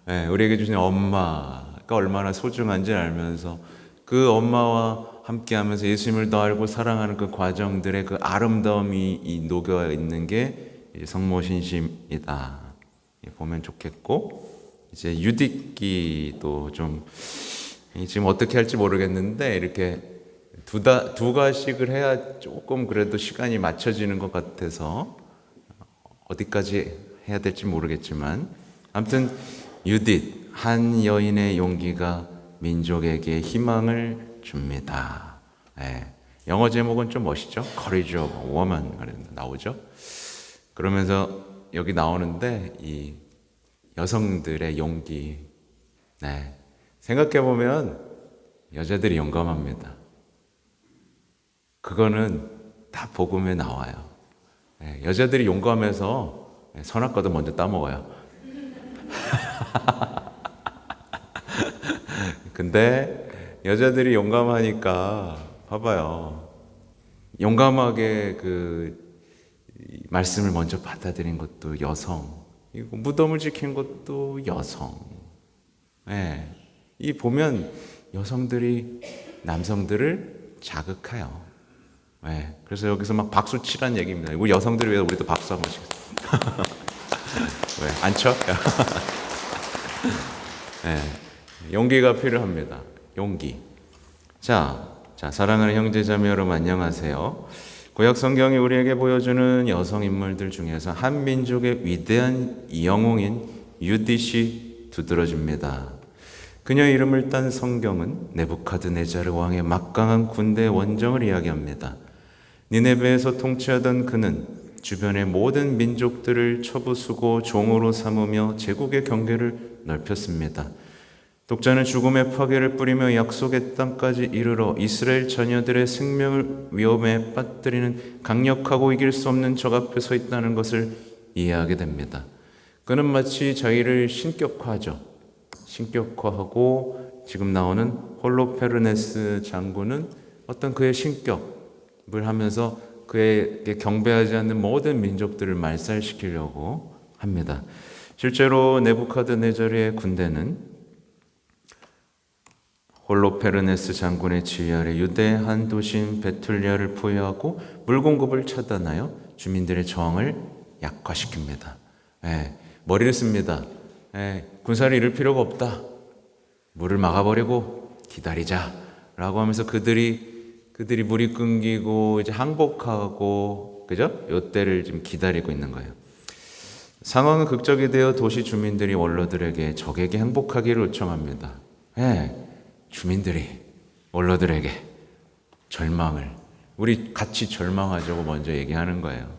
네, 우리에게 주신 엄마가 얼마나 소중한지 알면서 그 엄마와 함께하면서 예수님을 더 알고 사랑하는 그 과정들의 그 아름다움이 녹여 있는 게 성모 신심이다. 보면 좋겠고, 이제 유디기도 좀 지금 어떻게 할지 모르겠는데 이렇게 두 가식을 해야 조금 그래도 시간이 맞춰지는 것 같아서 어디까지 해야 될지 모르겠지만, 아무튼 유딧, 한 여인의 용기가 민족에게 희망을 줍니다. 네. 영어 제목은 좀 멋있죠? Courage of a Woman 나오죠? 그러면서 여기 나오는데 이 여성들의 용기, 네. 생각해보면 여자들이 용감합니다. 그거는 다 복음에 나와요. 네. 여자들이 용감해서 선악과도 먼저 따먹어요. 근데 여자들이 용감하니까 봐봐요. 용감하게 그 말씀을 먼저 받아들인 것도 여성, 무덤을 지킨 것도 여성. 네. 이 보면 여성들이 남성들을 자극해요. 네. 그래서 여기서 막 박수 치란 얘기입니다. 우리 여성들을 위해서 우리도 박수 한 번씩. 왜? 안 쳐? 네. 용기가 필요합니다. 용기. 자, 사랑하는 형제자매 여러분 안녕하세요. 구약 성경이 우리에게 보여주는 여성 인물들 중에서 한 민족의 위대한 영웅인 유딧이 두드러집니다. 그녀 이름을 딴 성경은 네부카드네자르 왕의 막강한 군대 원정을 이야기합니다. 니네베에서 통치하던 그는 주변의 모든 민족들을 처부수고 종으로 삼으며 제국의 경계를 넓혔습니다. 독자는 죽음의 파괴를 뿌리며 약속의 땅까지 이르러 이스라엘 자녀들의 생명을 위험에 빠뜨리는 강력하고 이길 수 없는 적 앞에 서 있다는 것을 이해하게 됩니다. 그는 마치 자기를 신격화하죠. 신격화하고 지금 나오는 홀로페르네스 장군은 어떤 그의 신격을 하면서 그에게 경배하지 않는 모든 민족들을 말살시키려고 합니다. 실제로 네부카드네자르의 군대는 홀로페르네스 장군의 지휘 아래 유대 한 도시인 베툴리아를 포위하고 물 공급을 차단하여 주민들의 저항을 약화시킵니다. 머리를 씁니다. 군사를 잃을 필요가 없다. 물을 막아버리고 기다리자 라고 하면서 그들이 물이 끊기고 이제 항복하고, 그죠? 요때를 지금 기다리고 있는 거예요. 상황은 극적이 되어 도시 주민들이 원로들에게 적에게 항복하기를 요청합니다. 주민들이 원로들에게 절망을, 우리 같이 절망하자고 먼저 얘기하는 거예요.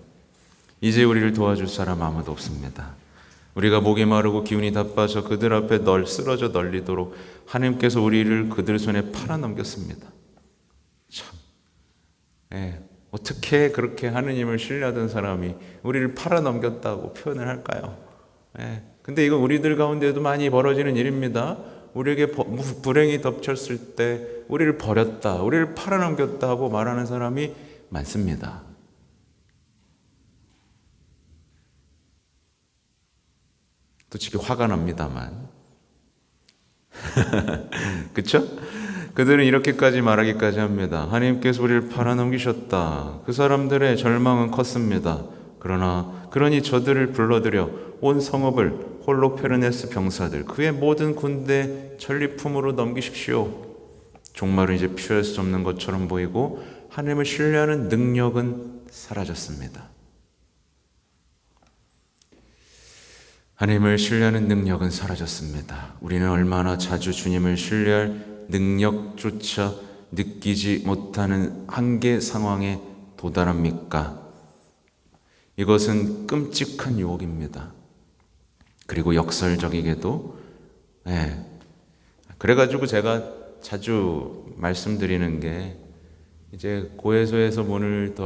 이제 우리를 도와줄 사람 아무도 없습니다. 우리가 목이 마르고 기운이 다 빠져 그들 앞에 쓰러져 널리도록 하나님께서 우리를 그들 손에 팔아넘겼습니다. 참, 어떻게 그렇게 하느님을 신뢰하던 사람이 우리를 팔아넘겼다고 표현을 할까요? 근데 이건 우리들 가운데도 많이 벌어지는 일입니다. 우리에게 불행이 덮쳤을 때 우리를 버렸다, 우리를 팔아넘겼다 하고 말하는 사람이 많습니다. 솔직히 화가 납니다만 그렇죠? 그들은 이렇게까지 말하기까지 합니다. 하나님께서 우리를 팔아넘기셨다. 그 사람들의 절망은 컸습니다. 그러니 저들을 불러들여 온 성읍을 홀로페르네스 병사들 그의 모든 군대 전리품으로 넘기십시오. 종말은 이제 피할 수 없는 것처럼 보이고 하나님을 신뢰하는 능력은 사라졌습니다. 하나님을 신뢰하는 능력은 사라졌습니다. 우리는 얼마나 자주 주님을 신뢰할 능력조차 느끼지 못하는 한계 상황에 도달합니까? 이것은 끔찍한 유혹입니다. 그리고 역설적이게도 그래가지고 제가 자주 말씀드리는 게 이제 고해소에서 문을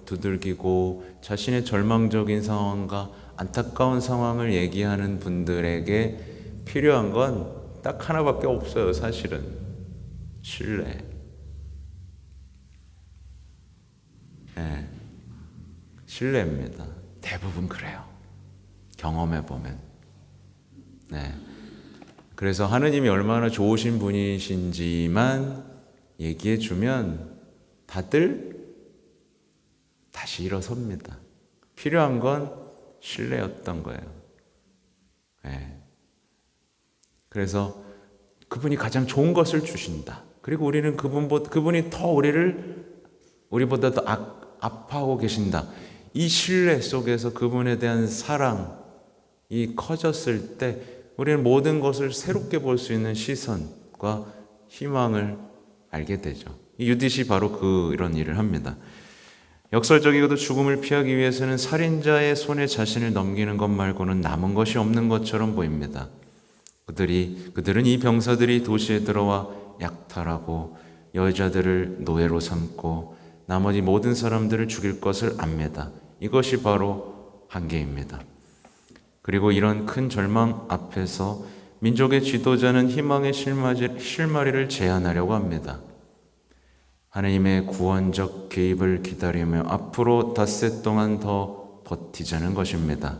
두들기고 자신의 절망적인 상황과 안타까운 상황을 얘기하는 분들에게 필요한 건 딱 하나밖에 없어요. 사실은 신뢰. 신뢰입니다. 대부분 그래요. 경험해 보면. 그래서 하느님이 얼마나 좋으신 분이신지만 얘기해 주면 다들 다시 일어섭니다. 필요한 건 신뢰였던 거예요. 그래서 그분이 가장 좋은 것을 주신다. 그리고 우리는 그분이 더 우리보다 더 아파하고 계신다. 이 신뢰 속에서 그분에 대한 사랑이 커졌을 때 우리는 모든 것을 새롭게 볼 수 있는 시선과 희망을 알게 되죠. 이 유딧이 바로 이런 일을 합니다. 역설적이고도 죽음을 피하기 위해서는 살인자의 손에 자신을 넘기는 것 말고는 남은 것이 없는 것처럼 보입니다. 그들은 이 병사들이 도시에 들어와 약탈하고 여자들을 노예로 삼고 나머지 모든 사람들을 죽일 것을 압니다. 이것이 바로 한계입니다. 그리고 이런 큰 절망 앞에서 민족의 지도자는 희망의 실마리를 제안하려고 합니다. 하나님의 구원적 개입을 기다리며 앞으로 닷새 동안 더 버티자는 것입니다.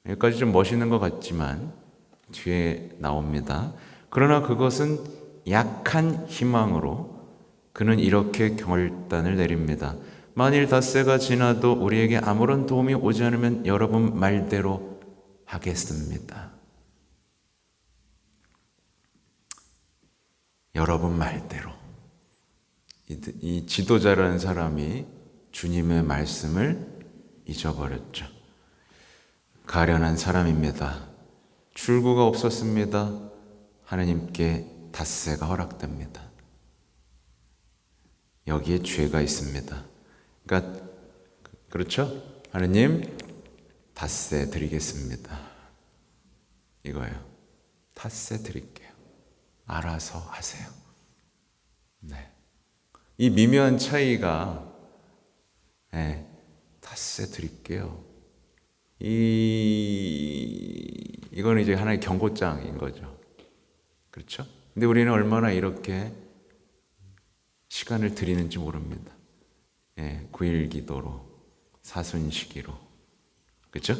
여기까지 좀 멋있는 것 같지만 뒤에 나옵니다. 그러나 그것은 약한 희망으로 그는 이렇게 결단을 내립니다. 만일 닷새가 지나도 우리에게 아무런 도움이 오지 않으면 여러분 말대로 하겠습니다. 여러분 말대로. 이 지도자라는 사람이 주님의 말씀을 잊어버렸죠. 가련한 사람입니다. 출구가 없었습니다. 하나님께 닷새가 허락됩니다. 여기에 죄가 있습니다. 그러니까 그렇죠? 하나님 닷새 드리겠습니다. 이거예요. 닷새 드릴게요. 알아서 하세요. 이 미묘한 차이가 닷새 드릴게요. 이거는 이제 하나의 경고장인 거죠. 그렇죠? 근데 우리는 얼마나 이렇게 시간을 드리는지 모릅니다. 9일 기도로, 사순시기로. 그렇죠?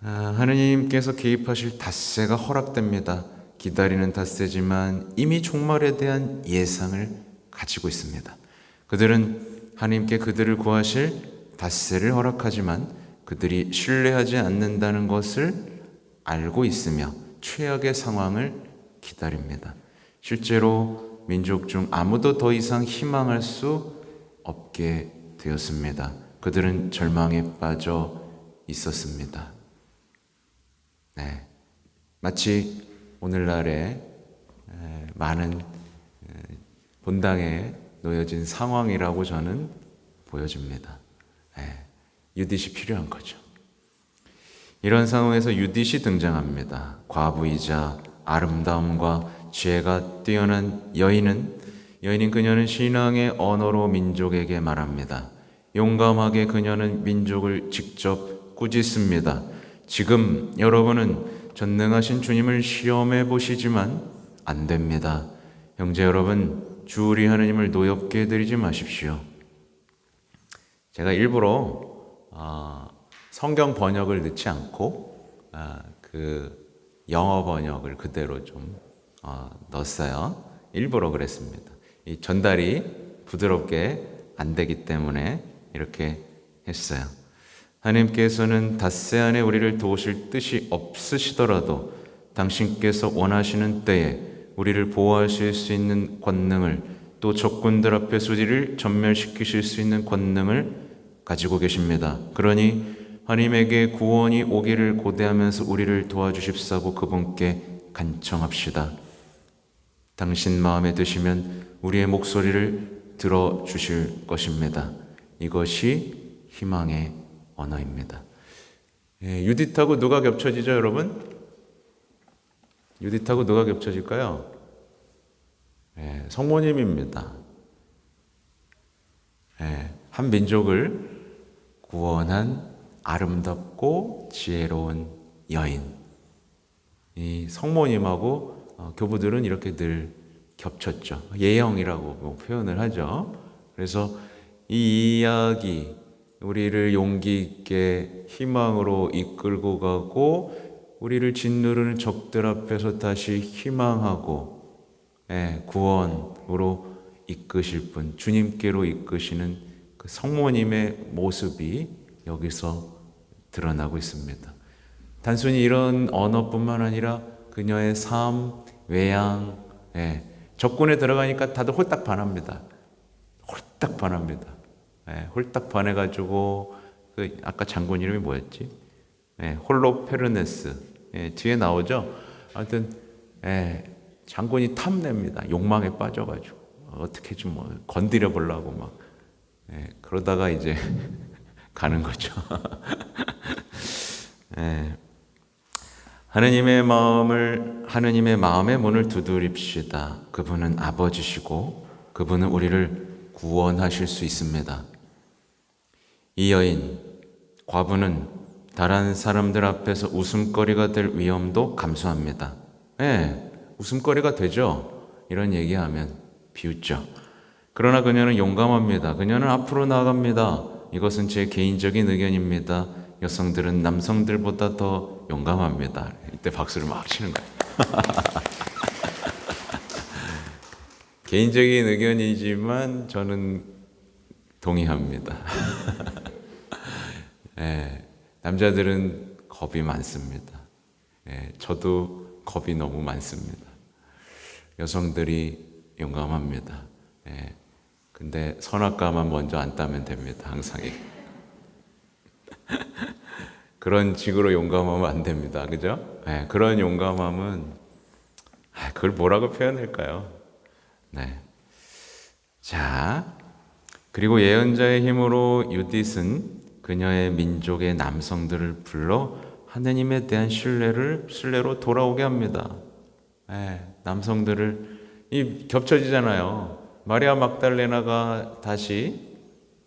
하느님께서 개입하실 닷새가 허락됩니다. 기다리는 닷새지만 이미 종말에 대한 예상을 가지고 있습니다. 그들은 하나님께 그들을 구하실 닷새를 허락하지만 그들이 신뢰하지 않는다는 것을 알고 있으며 최악의 상황을 기다립니다. 실제로 민족 중 아무도 더 이상 희망할 수 없게 되었습니다. 그들은 절망에 빠져 있었습니다. 마치 오늘날의 많은 본당에 놓여진 상황이라고 저는 보여집니다. 유딧이 필요한 거죠. 이런 상황에서 유딧이 등장합니다. 과부이자 아름다움과 지혜가 뛰어난 여인은 그녀는 신앙의 언어로 민족에게 말합니다. 용감하게 그녀는 민족을 직접 꾸짖습니다. 지금 여러분은 전능하신 주님을 시험해 보시지만 안 됩니다. 형제 여러분, 주 우리 하나님을 노엽게 해드리지 마십시오. 제가 일부러 성경 번역을 넣지 않고 그 영어 번역을 그대로 좀 넣었어요. 일부러 그랬습니다. 이 전달이 부드럽게 안 되기 때문에 이렇게 했어요. 하나님께서는 닷새 안에 우리를 도우실 뜻이 없으시더라도 당신께서 원하시는 때에 우리를 보호하실 수 있는 권능을 또 적군들 앞에서 우리를 전멸시키실 수 있는 권능을 가지고 계십니다. 그러니 하나님에게 구원이 오기를 고대하면서 우리를 도와주십사고 그분께 간청합시다. 당신 마음에 드시면 우리의 목소리를 들어주실 것입니다. 이것이 희망의 언어입니다. 유디트하고 누가 겹쳐지죠, 여러분? 유디트하고 누가 겹쳐질까요? 성모님입니다. 한 민족을 구원한 아름답고 지혜로운 여인. 이 성모님하고 교부들은 이렇게 늘 겹쳤죠. 예형이라고 표현을 하죠. 그래서 이 이야기, 우리를 용기 있게 희망으로 이끌고 가고 우리를 짓누르는 적들 앞에서 다시 희망하고 구원으로 이끄실 분, 주님께로 이끄시는 그 성모님의 모습이 여기서 드러나고 있습니다. 단순히 이런 언어뿐만 아니라 그녀의 삶, 외양, 적군에 들어가니까 다들 홀딱 반합니다. 홀딱 반합니다. 홀딱 반해가지고 그 아까 장군 이름이 뭐였지? 홀로페르네스. 뒤에 나오죠. 하여튼 장군이 탐냅니다. 욕망에 빠져가지고 어떻게 좀 뭐 건드려 보려고 막 그러다가 이제 가는 거죠. 하느님의 마음의 문을 두드립시다. 그분은 아버지시고 그분은 우리를 구원하실 수 있습니다. 이 여인, 과부는 다른 사람들 앞에서 웃음거리가 될 위험도 감수합니다. 웃음거리가 되죠. 이런 얘기하면 비웃죠. 그러나 그녀는 용감합니다. 그녀는 앞으로 나아갑니다. 이것은 제 개인적인 의견입니다. 여성들은 남성들보다 더 용감합니다. 이때 박수를 막 치는 거예요. 개인적인 의견이지만 저는 동의합니다. 남자들은 겁이 많습니다. 저도 겁이 너무 많습니다. 여성들이 용감합니다. 근데 선악과만 먼저 안 따면 됩니다. 항상 그런 식으로 용감하면 안 됩니다. 그죠? 그런 용감함은 그걸 뭐라고 표현할까요? 자, 그리고 예언자의 힘으로 유딧은 그녀의 민족의 남성들을 불러 하느님에 대한 신뢰로 돌아오게 합니다. 남성들을 겹쳐지잖아요. 마리아 막달레나가 다시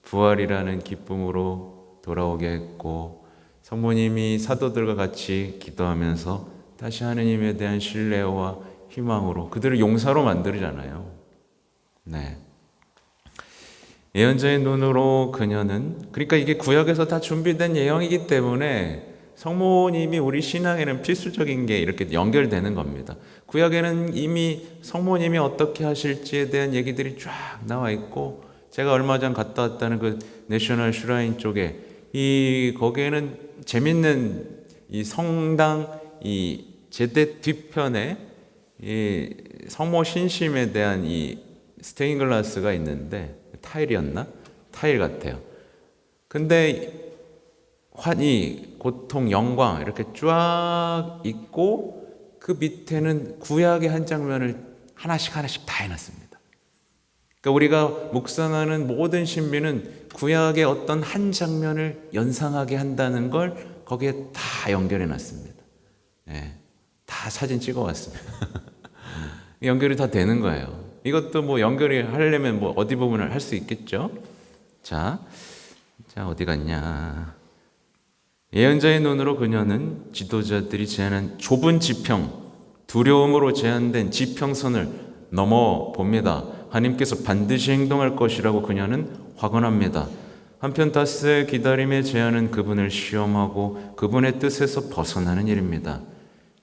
부활이라는 기쁨으로 돌아오게 했고 성모님이 사도들과 같이 기도하면서 다시 하느님에 대한 신뢰와 희망으로 그들을 용사로 만들잖아요. 예언자의 눈으로 그녀는, 그러니까 이게 구약에서 다 준비된 예언이기 때문에 성모님이 우리 신앙에는 필수적인 게 이렇게 연결되는 겁니다. 구약에는 이미 성모님이 어떻게 하실지에 대한 얘기들이 쫙 나와 있고, 제가 얼마 전 갔다 왔다는 그 내셔널 슈라인 쪽에 거기에는 재밌는 이 성당 이 제대 뒤편에 이 성모 신심에 대한 이 스테인글라스가 있는데 타일이었나? 타일 같아요. 근데 환희, 고통, 영광 이렇게 쫙 있고 그 밑에는 구약의 한 장면을 하나씩 다 해놨습니다. 그러니까 우리가 묵상하는 모든 신비는 구약의 어떤 한 장면을 연상하게 한다는 걸 거기에 다 연결해놨습니다. 다 사진 찍어왔습니다. 연결이 다 되는 거예요. 이것도 뭐 연결이 하려면 뭐 어디 부분을 할 수 있겠죠? 자, 어디 갔냐? 예언자의 눈으로 그녀는 지도자들이 제안한 좁은 지평, 두려움으로 제한된 지평선을 넘어 봅니다. 하나님께서 반드시 행동할 것이라고 그녀는 확언합니다. 한편 다스의 기다림의 제안은 그분을 시험하고 그분의 뜻에서 벗어나는 일입니다.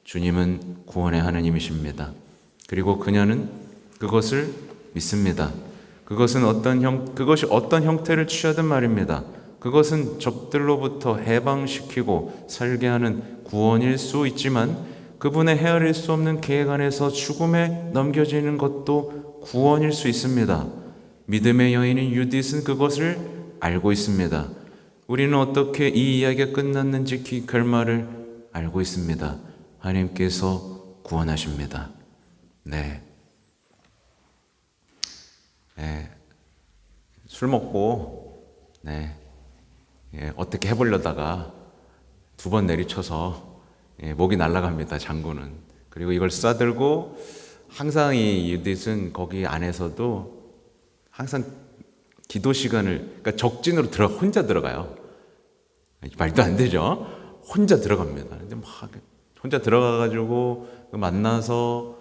주님은 구원의 하나님이십니다. 그리고 그녀는 그것을 믿습니다. 그것이 어떤 형태를 취하든 말입니다. 그것은 적들로부터 해방시키고 살게 하는 구원일 수 있지만 그분의 헤아릴 수 없는 계획 안에서 죽음에 넘겨지는 것도 구원일 수 있습니다. 믿음의 여인인 유딧은 그것을 알고 있습니다. 우리는 어떻게 이 이야기가 끝났는지 그 결말을 알고 있습니다. 하나님께서 구원하십니다. 네. 술 먹고 어떻게 해보려다가 2번 내리쳐서 목이 날아갑니다. 장군은. 그리고 이걸 싸들고 항상 이 유딧은 거기 안에서도 항상 기도 시간을, 그러니까 적진으로 혼자 들어가요. 말도 안 되죠. 혼자 들어갑니다. 근데 막 혼자 들어가가지고 만나서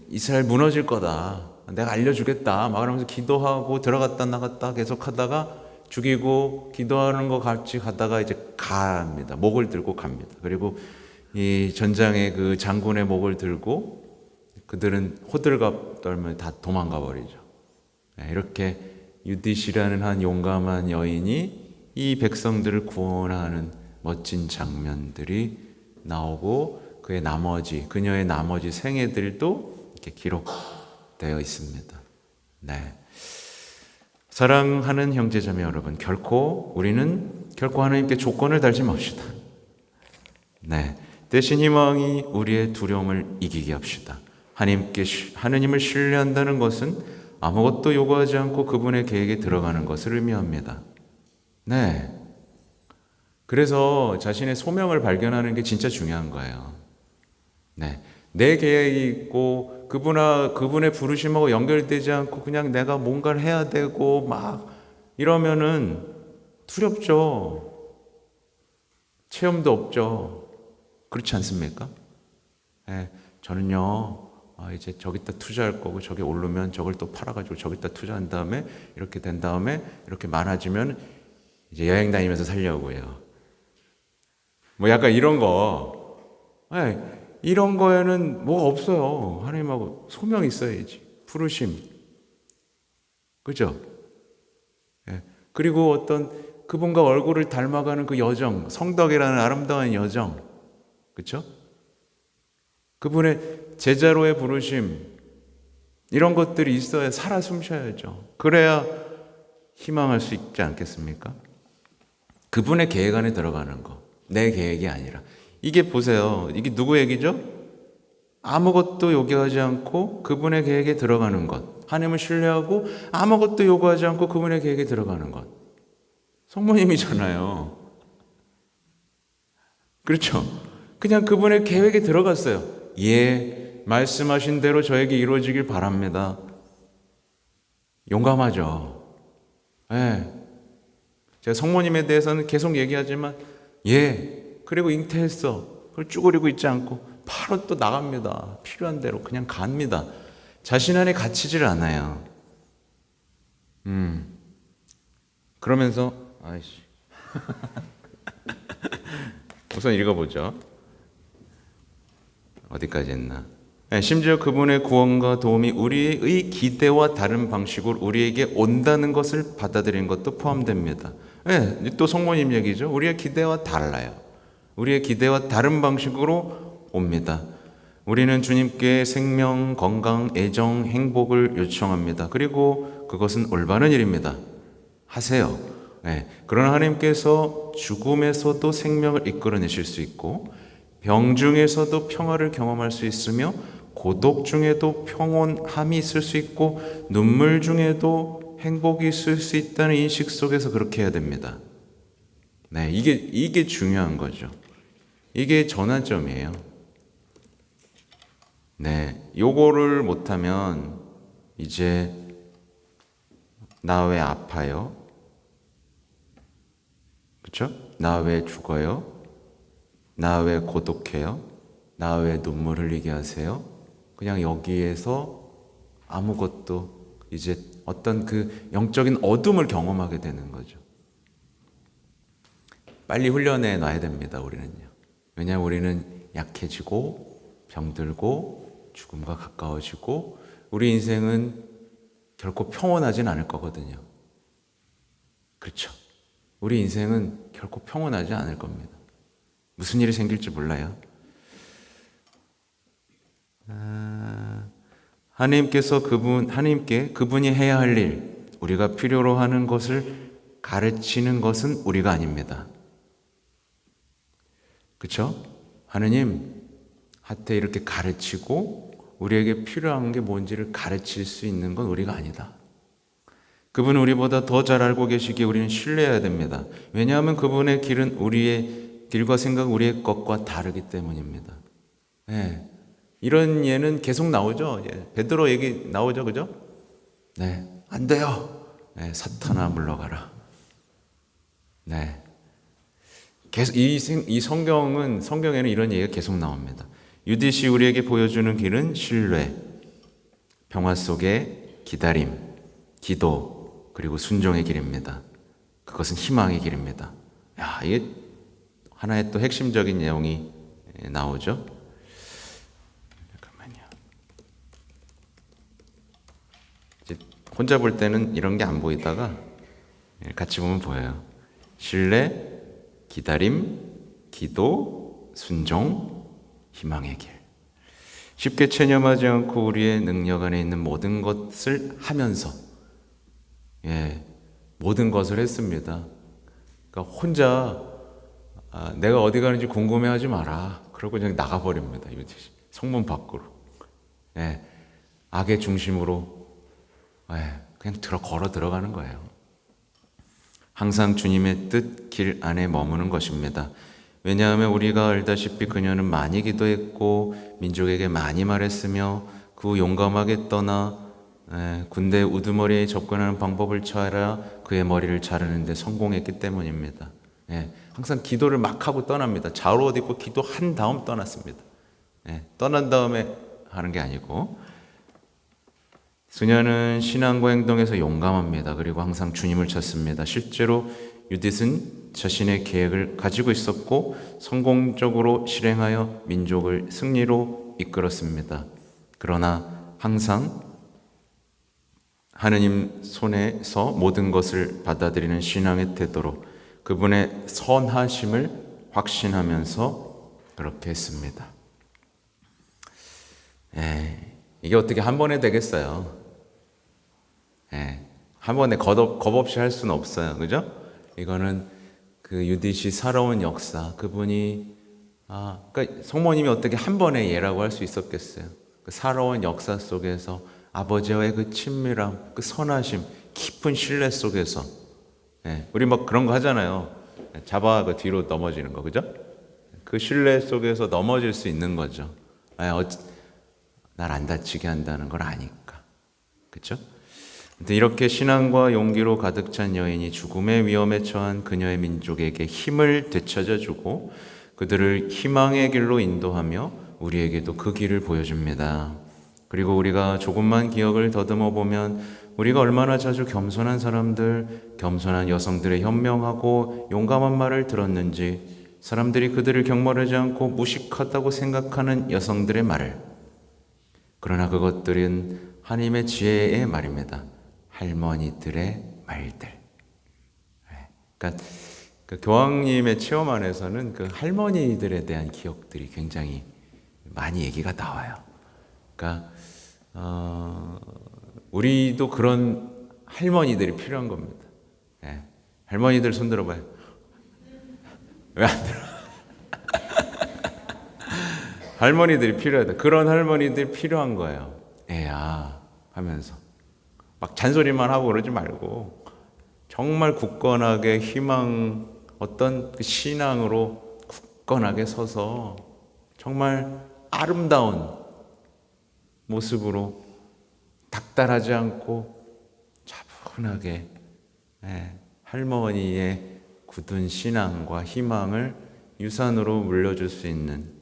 이스라엘 무너질 거다. 내가 알려주겠다. 막 그러면서 기도하고 들어갔다 나갔다 계속 하다가 죽이고 기도하는 거 같이 가다가 이제 갑니다. 목을 들고 갑니다. 그리고 이 전장의 그 장군의 목을 들고 그들은 호들갑 떨며 다 도망가 버리죠. 이렇게 유딧이라는 한 용감한 여인이 이 백성들을 구원하는 멋진 장면들이 나오고 그녀의 나머지 생애들도 이렇게 기록되어 있습니다. 사랑하는 형제자매 여러분, 우리는 결코 하나님께 조건을 달지 맙시다. 대신 희망이 우리의 두려움을 이기게 합시다. 하느님을 신뢰한다는 것은 아무것도 요구하지 않고 그분의 계획에 들어가는 것을 의미합니다. 그래서 자신의 소명을 발견하는 게 진짜 중요한 거예요. 내 계획이 있고 그분의 부르심하고 연결되지 않고 그냥 내가 뭔가를 해야 되고 막 이러면은 두렵죠. 체험도 없죠. 그렇지 않습니까? 저는요 이제 저기다 투자할 거고 저기 오르면 저걸 또 팔아가지고 저기다 투자한 다음에 이렇게 된 다음에 이렇게 많아지면 이제 여행 다니면서 살려고요. 뭐 약간 이런 거. 이런 거에는 뭐가 없어요. 하나님하고 소명이 있어야지. 부르심. 그죠? 그리고 어떤 그분과 얼굴을 닮아가는 그 여정, 성덕이라는 아름다운 여정. 그렇죠? 그분의 제자로의 부르심. 이런 것들이 있어야 살아 숨쉬어야죠. 그래야 희망할 수 있지 않겠습니까? 그분의 계획 안에 들어가는 거. 내 계획이 아니라. 이게 보세요. 이게 누구 얘기죠? 아무것도 요구하지 않고 그분의 계획에 들어가는 것. 하나님을 신뢰하고 아무것도 요구하지 않고 그분의 계획에 들어가는 것. 성모님이잖아요. 그렇죠? 그냥 그분의 계획에 들어갔어요. 말씀하신 대로 저에게 이루어지길 바랍니다. 용감하죠. 제가 성모님에 대해서는 계속 얘기하지만 그리고 잉태했어. 그걸 쭈그리고 있지 않고 바로 또 나갑니다. 필요한 대로 그냥 갑니다. 자신 안에 갇히질 않아요. 그러면서 우선 읽어보죠. 어디까지 했나? 심지어 그분의 구원과 도움이 우리의 기대와 다른 방식으로 우리에게 온다는 것을 받아들이는 것도 포함됩니다. 또 성모님 얘기죠. 우리의 기대와 달라요. 우리의 기대와 다른 방식으로 옵니다. 우리는 주님께 생명, 건강, 애정, 행복을 요청합니다. 그리고 그것은 올바른 일입니다. 하세요. 그러나 하나님께서 죽음에서도 생명을 이끌어내실 수 있고 병 중에서도 평화를 경험할 수 있으며 고독 중에도 평온함이 있을 수 있고 눈물 중에도 행복이 있을 수 있다는 인식 속에서 그렇게 해야 됩니다. 이게 중요한 거죠. 이게 전환점이에요. 요거를 못하면 이제 나 왜 아파요? 그렇죠? 나 왜 죽어요? 나 왜 고독해요? 나 왜 눈물 흘리게 하세요? 그냥 여기에서 아무것도 이제 어떤 그 영적인 어둠을 경험하게 되는 거죠. 빨리 훈련해 놔야 됩니다. 우리는요. 왜냐하면 우리는 약해지고 병들고 죽음과 가까워지고 우리 인생은 결코 평온하진 않을 거거든요. 그렇죠? 우리 인생은 결코 평온하지 않을 겁니다. 무슨 일이 생길지 몰라요. 하나님께 그분이 해야 할 일, 우리가 필요로 하는 것을 가르치는 것은 우리가 아닙니다. 그렇죠? 하나님한테 이렇게 가르치고 우리에게 필요한 게 뭔지를 가르칠 수 있는 건 우리가 아니다. 그분은 우리보다 더 잘 알고 계시기에 우리는 신뢰해야 됩니다. 왜냐하면 그분의 길은 우리의 길과 생각, 우리의 것과 다르기 때문입니다. 네. 이런 예는 계속 나오죠. 베드로 얘기 나오죠, 그죠? 네, 안 돼요. 네, 사탄아 물러가라. 네, 계속 이 성경에는 이런 얘기가 계속 나옵니다. 유디시 우리에게 보여주는 길은 신뢰, 평화 속의 기다림, 기도, 그리고 순종의 길입니다. 그것은 희망의 길입니다. 야, 이게 하나의 또 핵심적인 내용이 나오죠. 잠깐만요. 이제 혼자 볼 때는 이런 게 안 보이다가 같이 보면 보여요. 신뢰, 기다림, 기도, 순종, 희망의 길. 쉽게 체념하지 않고 우리의 능력 안에 있는 모든 것을 하면서 모든 것을 했습니다. 그러니까 혼자 내가 어디 가는지 궁금해하지 마라. 그러고 그냥 나가버립니다. 성문 밖으로. 악의 중심으로 그냥 걸어 들어가는 거예요. 항상 주님의 뜻, 길 안에 머무는 것입니다. 왜냐하면 우리가 알다시피 그녀는 많이 기도했고 민족에게 많이 말했으며 그 후 용감하게 떠나 군대 우두머리에 접근하는 방법을 찾아 그의 머리를 자르는 데 성공했기 때문입니다. 항상 기도를 막 하고 떠납니다. 자로 옷 입고 기도한 다음 떠났습니다. 떠난 다음에 하는 게 아니고, 그녀는 신앙과 행동에서 용감합니다. 그리고 항상 주님을 찾습니다. 실제로 유딧은 자신의 계획을 가지고 있었고 성공적으로 실행하여 민족을 승리로 이끌었습니다. 그러나 항상 하느님 손에서 모든 것을 받아들이는 신앙의 태도로 그분의 선하심을 확신하면서 그렇게 했습니다. 이게 어떻게 한 번에 되겠어요? 한 번에 겁 없이 할 수는 없어요. 그죠? 이거는 그 유딧이 살아온 역사, 그분이 그러니까 성모님이 어떻게 한 번의 예라고 할 수 있었겠어요? 그 살아온 역사 속에서 아버지와의 그 친밀함, 그 선하심, 깊은 신뢰 속에서 우리 막 그런 거 하잖아요. 잡아 그 뒤로 넘어지는 거, 그죠? 그 신뢰 속에서 넘어질 수 있는 거죠. 날 안 다치게 한다는 걸 아니까, 그렇죠? 이렇게 신앙과 용기로 가득 찬 여인이 죽음의 위험에 처한 그녀의 민족에게 힘을 되찾아주고 그들을 희망의 길로 인도하며 우리에게도 그 길을 보여줍니다. 그리고 우리가 조금만 기억을 더듬어 보면 우리가 얼마나 자주 겸손한 사람들, 겸손한 여성들의 현명하고 용감한 말을 들었는지, 사람들이 그들을 경멸하지 않고 무식하다고 생각하는 여성들의 말을, 그러나 그것들은 하나님의 지혜의 말입니다. 할머니들의 말들. 그러니까 그 교황님의 체험 안에서는 그 할머니들에 대한 기억들이 굉장히 많이 얘기가 나와요. 그러니까 우리도 그런 할머니들이 필요한 겁니다. 할머니들 손 들어봐요. 왜 안 들어? 할머니들이 필요하다. 그런 할머니들이 필요한 거예요. 애야 하면서 막 잔소리만 하고 그러지 말고 정말 굳건하게 희망, 어떤 그 신앙으로 굳건하게 서서 정말 아름다운 모습으로 닥달하지 않고 차분하게 할머니의 굳은 신앙과 희망을 유산으로 물려줄 수 있는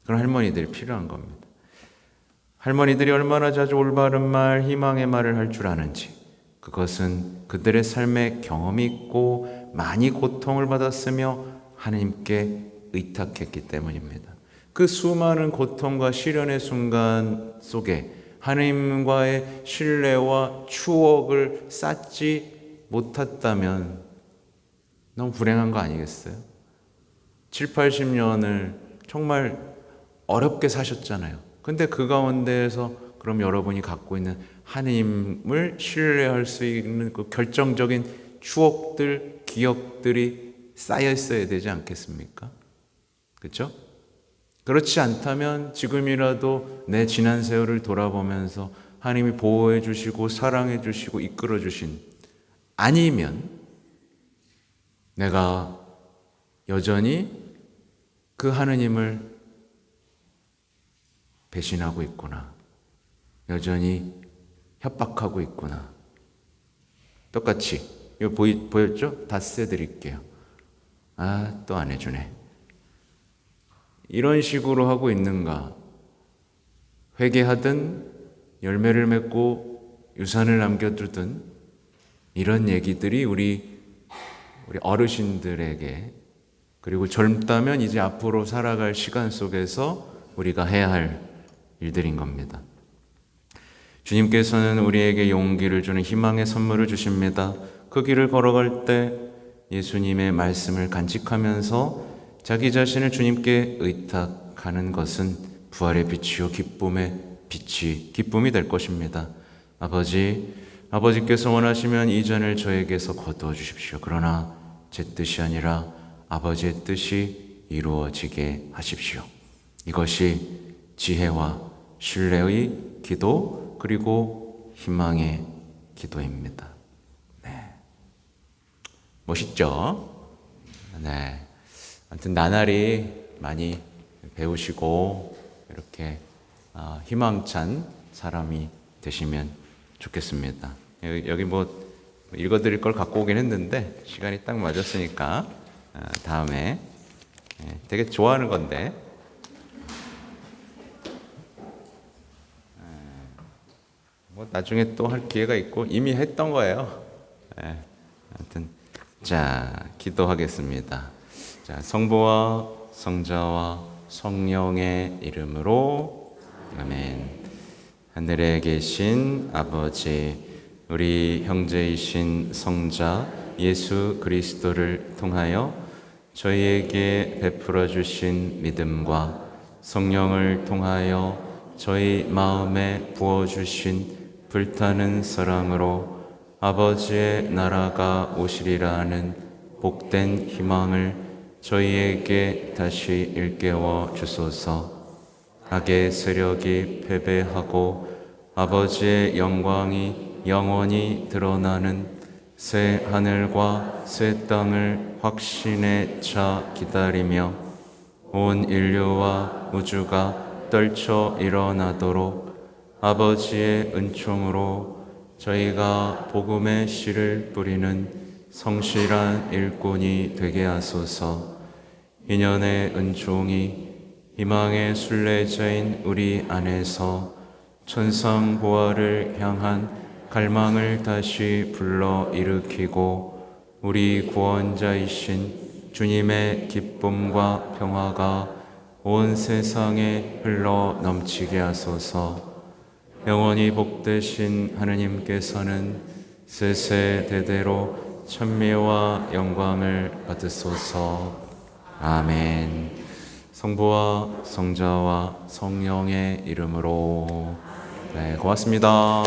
그런 할머니들이 필요한 겁니다. 할머니들이 얼마나 자주 올바른 말, 희망의 말을 할 줄 아는지, 그것은 그들의 삶에 경험이 있고 많이 고통을 받았으며 하나님께 의탁했기 때문입니다. 그 수많은 고통과 시련의 순간 속에 하나님과의 신뢰와 추억을 쌓지 못했다면 너무 불행한 거 아니겠어요? 7, 80년을 정말 어렵게 사셨잖아요. 근데 그 가운데에서 그럼 여러분이 갖고 있는 하나님을 신뢰할 수 있는 그 결정적인 추억들, 기억들이 쌓여 있어야 되지 않겠습니까? 그렇죠? 그렇지 않다면 지금이라도 내 지난 세월을 돌아보면서 하나님이 보호해 주시고 사랑해 주시고 이끌어 주신, 아니면 내가 여전히 그 하느님을 배신하고 있구나, 여전히 협박하고 있구나. 똑같이 이거 보였죠? 닷새 드릴게요. 아, 또 안 해주네. 이런 식으로 하고 있는가? 회개하든 열매를 맺고 유산을 남겨두든 이런 얘기들이 우리 어르신들에게, 그리고 젊다면 이제 앞으로 살아갈 시간 속에서 우리가 해야 할 일들인 겁니다. 주님께서는 우리에게 용기를 주는 희망의 선물을 주십니다. 그 길을 걸어갈 때 예수님의 말씀을 간직하면서 자기 자신을 주님께 의탁하는 것은 부활의 빛이요 기쁨이 될 것입니다. 아버지께서 원하시면 이 잔을 저에게서 거두어 주십시오. 그러나 제 뜻이 아니라 아버지의 뜻이 이루어지게 하십시오. 이것이 지혜와 신뢰의 기도, 그리고 희망의 기도입니다. 네. 멋있죠? 네. 아무튼 나날이 많이 배우시고 이렇게 희망찬 사람이 되시면 좋겠습니다. 여기 뭐 읽어드릴 걸 갖고 오긴 했는데 시간이 딱 맞았으니까 다음에, 되게 좋아하는 건데 뭐 나중에 또 할 기회가 있고 이미 했던 거예요. 아무튼 자, 기도하겠습니다. 자, 성부와 성자와 성령의 이름으로 아멘. 하늘에 계신 아버지, 우리 형제이신 성자 예수 그리스도를 통하여 저희에게 베풀어 주신 믿음과 성령을 통하여 저희 마음에 부어 주신 불타는 사랑으로 아버지의 나라가 오시리라 하는 복된 희망을 저희에게 다시 일깨워 주소서. 악의 세력이 패배하고 아버지의 영광이 영원히 드러나는 새 하늘과 새 땅을 확신에 차 기다리며 온 인류와 우주가 떨쳐 일어나도록 아버지의 은총으로 저희가 복음의 씨를 뿌리는 성실한 일꾼이 되게 하소서. 인연의 은총이 희망의 순례자인 우리 안에서 천상보화를 향한 갈망을 다시 불러 일으키고 우리 구원자이신 주님의 기쁨과 평화가 온 세상에 흘러 넘치게 하소서. 영원히 복되신 하느님께서는 세세대대로 찬미와 영광을 받으소서. 아멘. 성부와 성자와 성령의 이름으로. 네, 고맙습니다.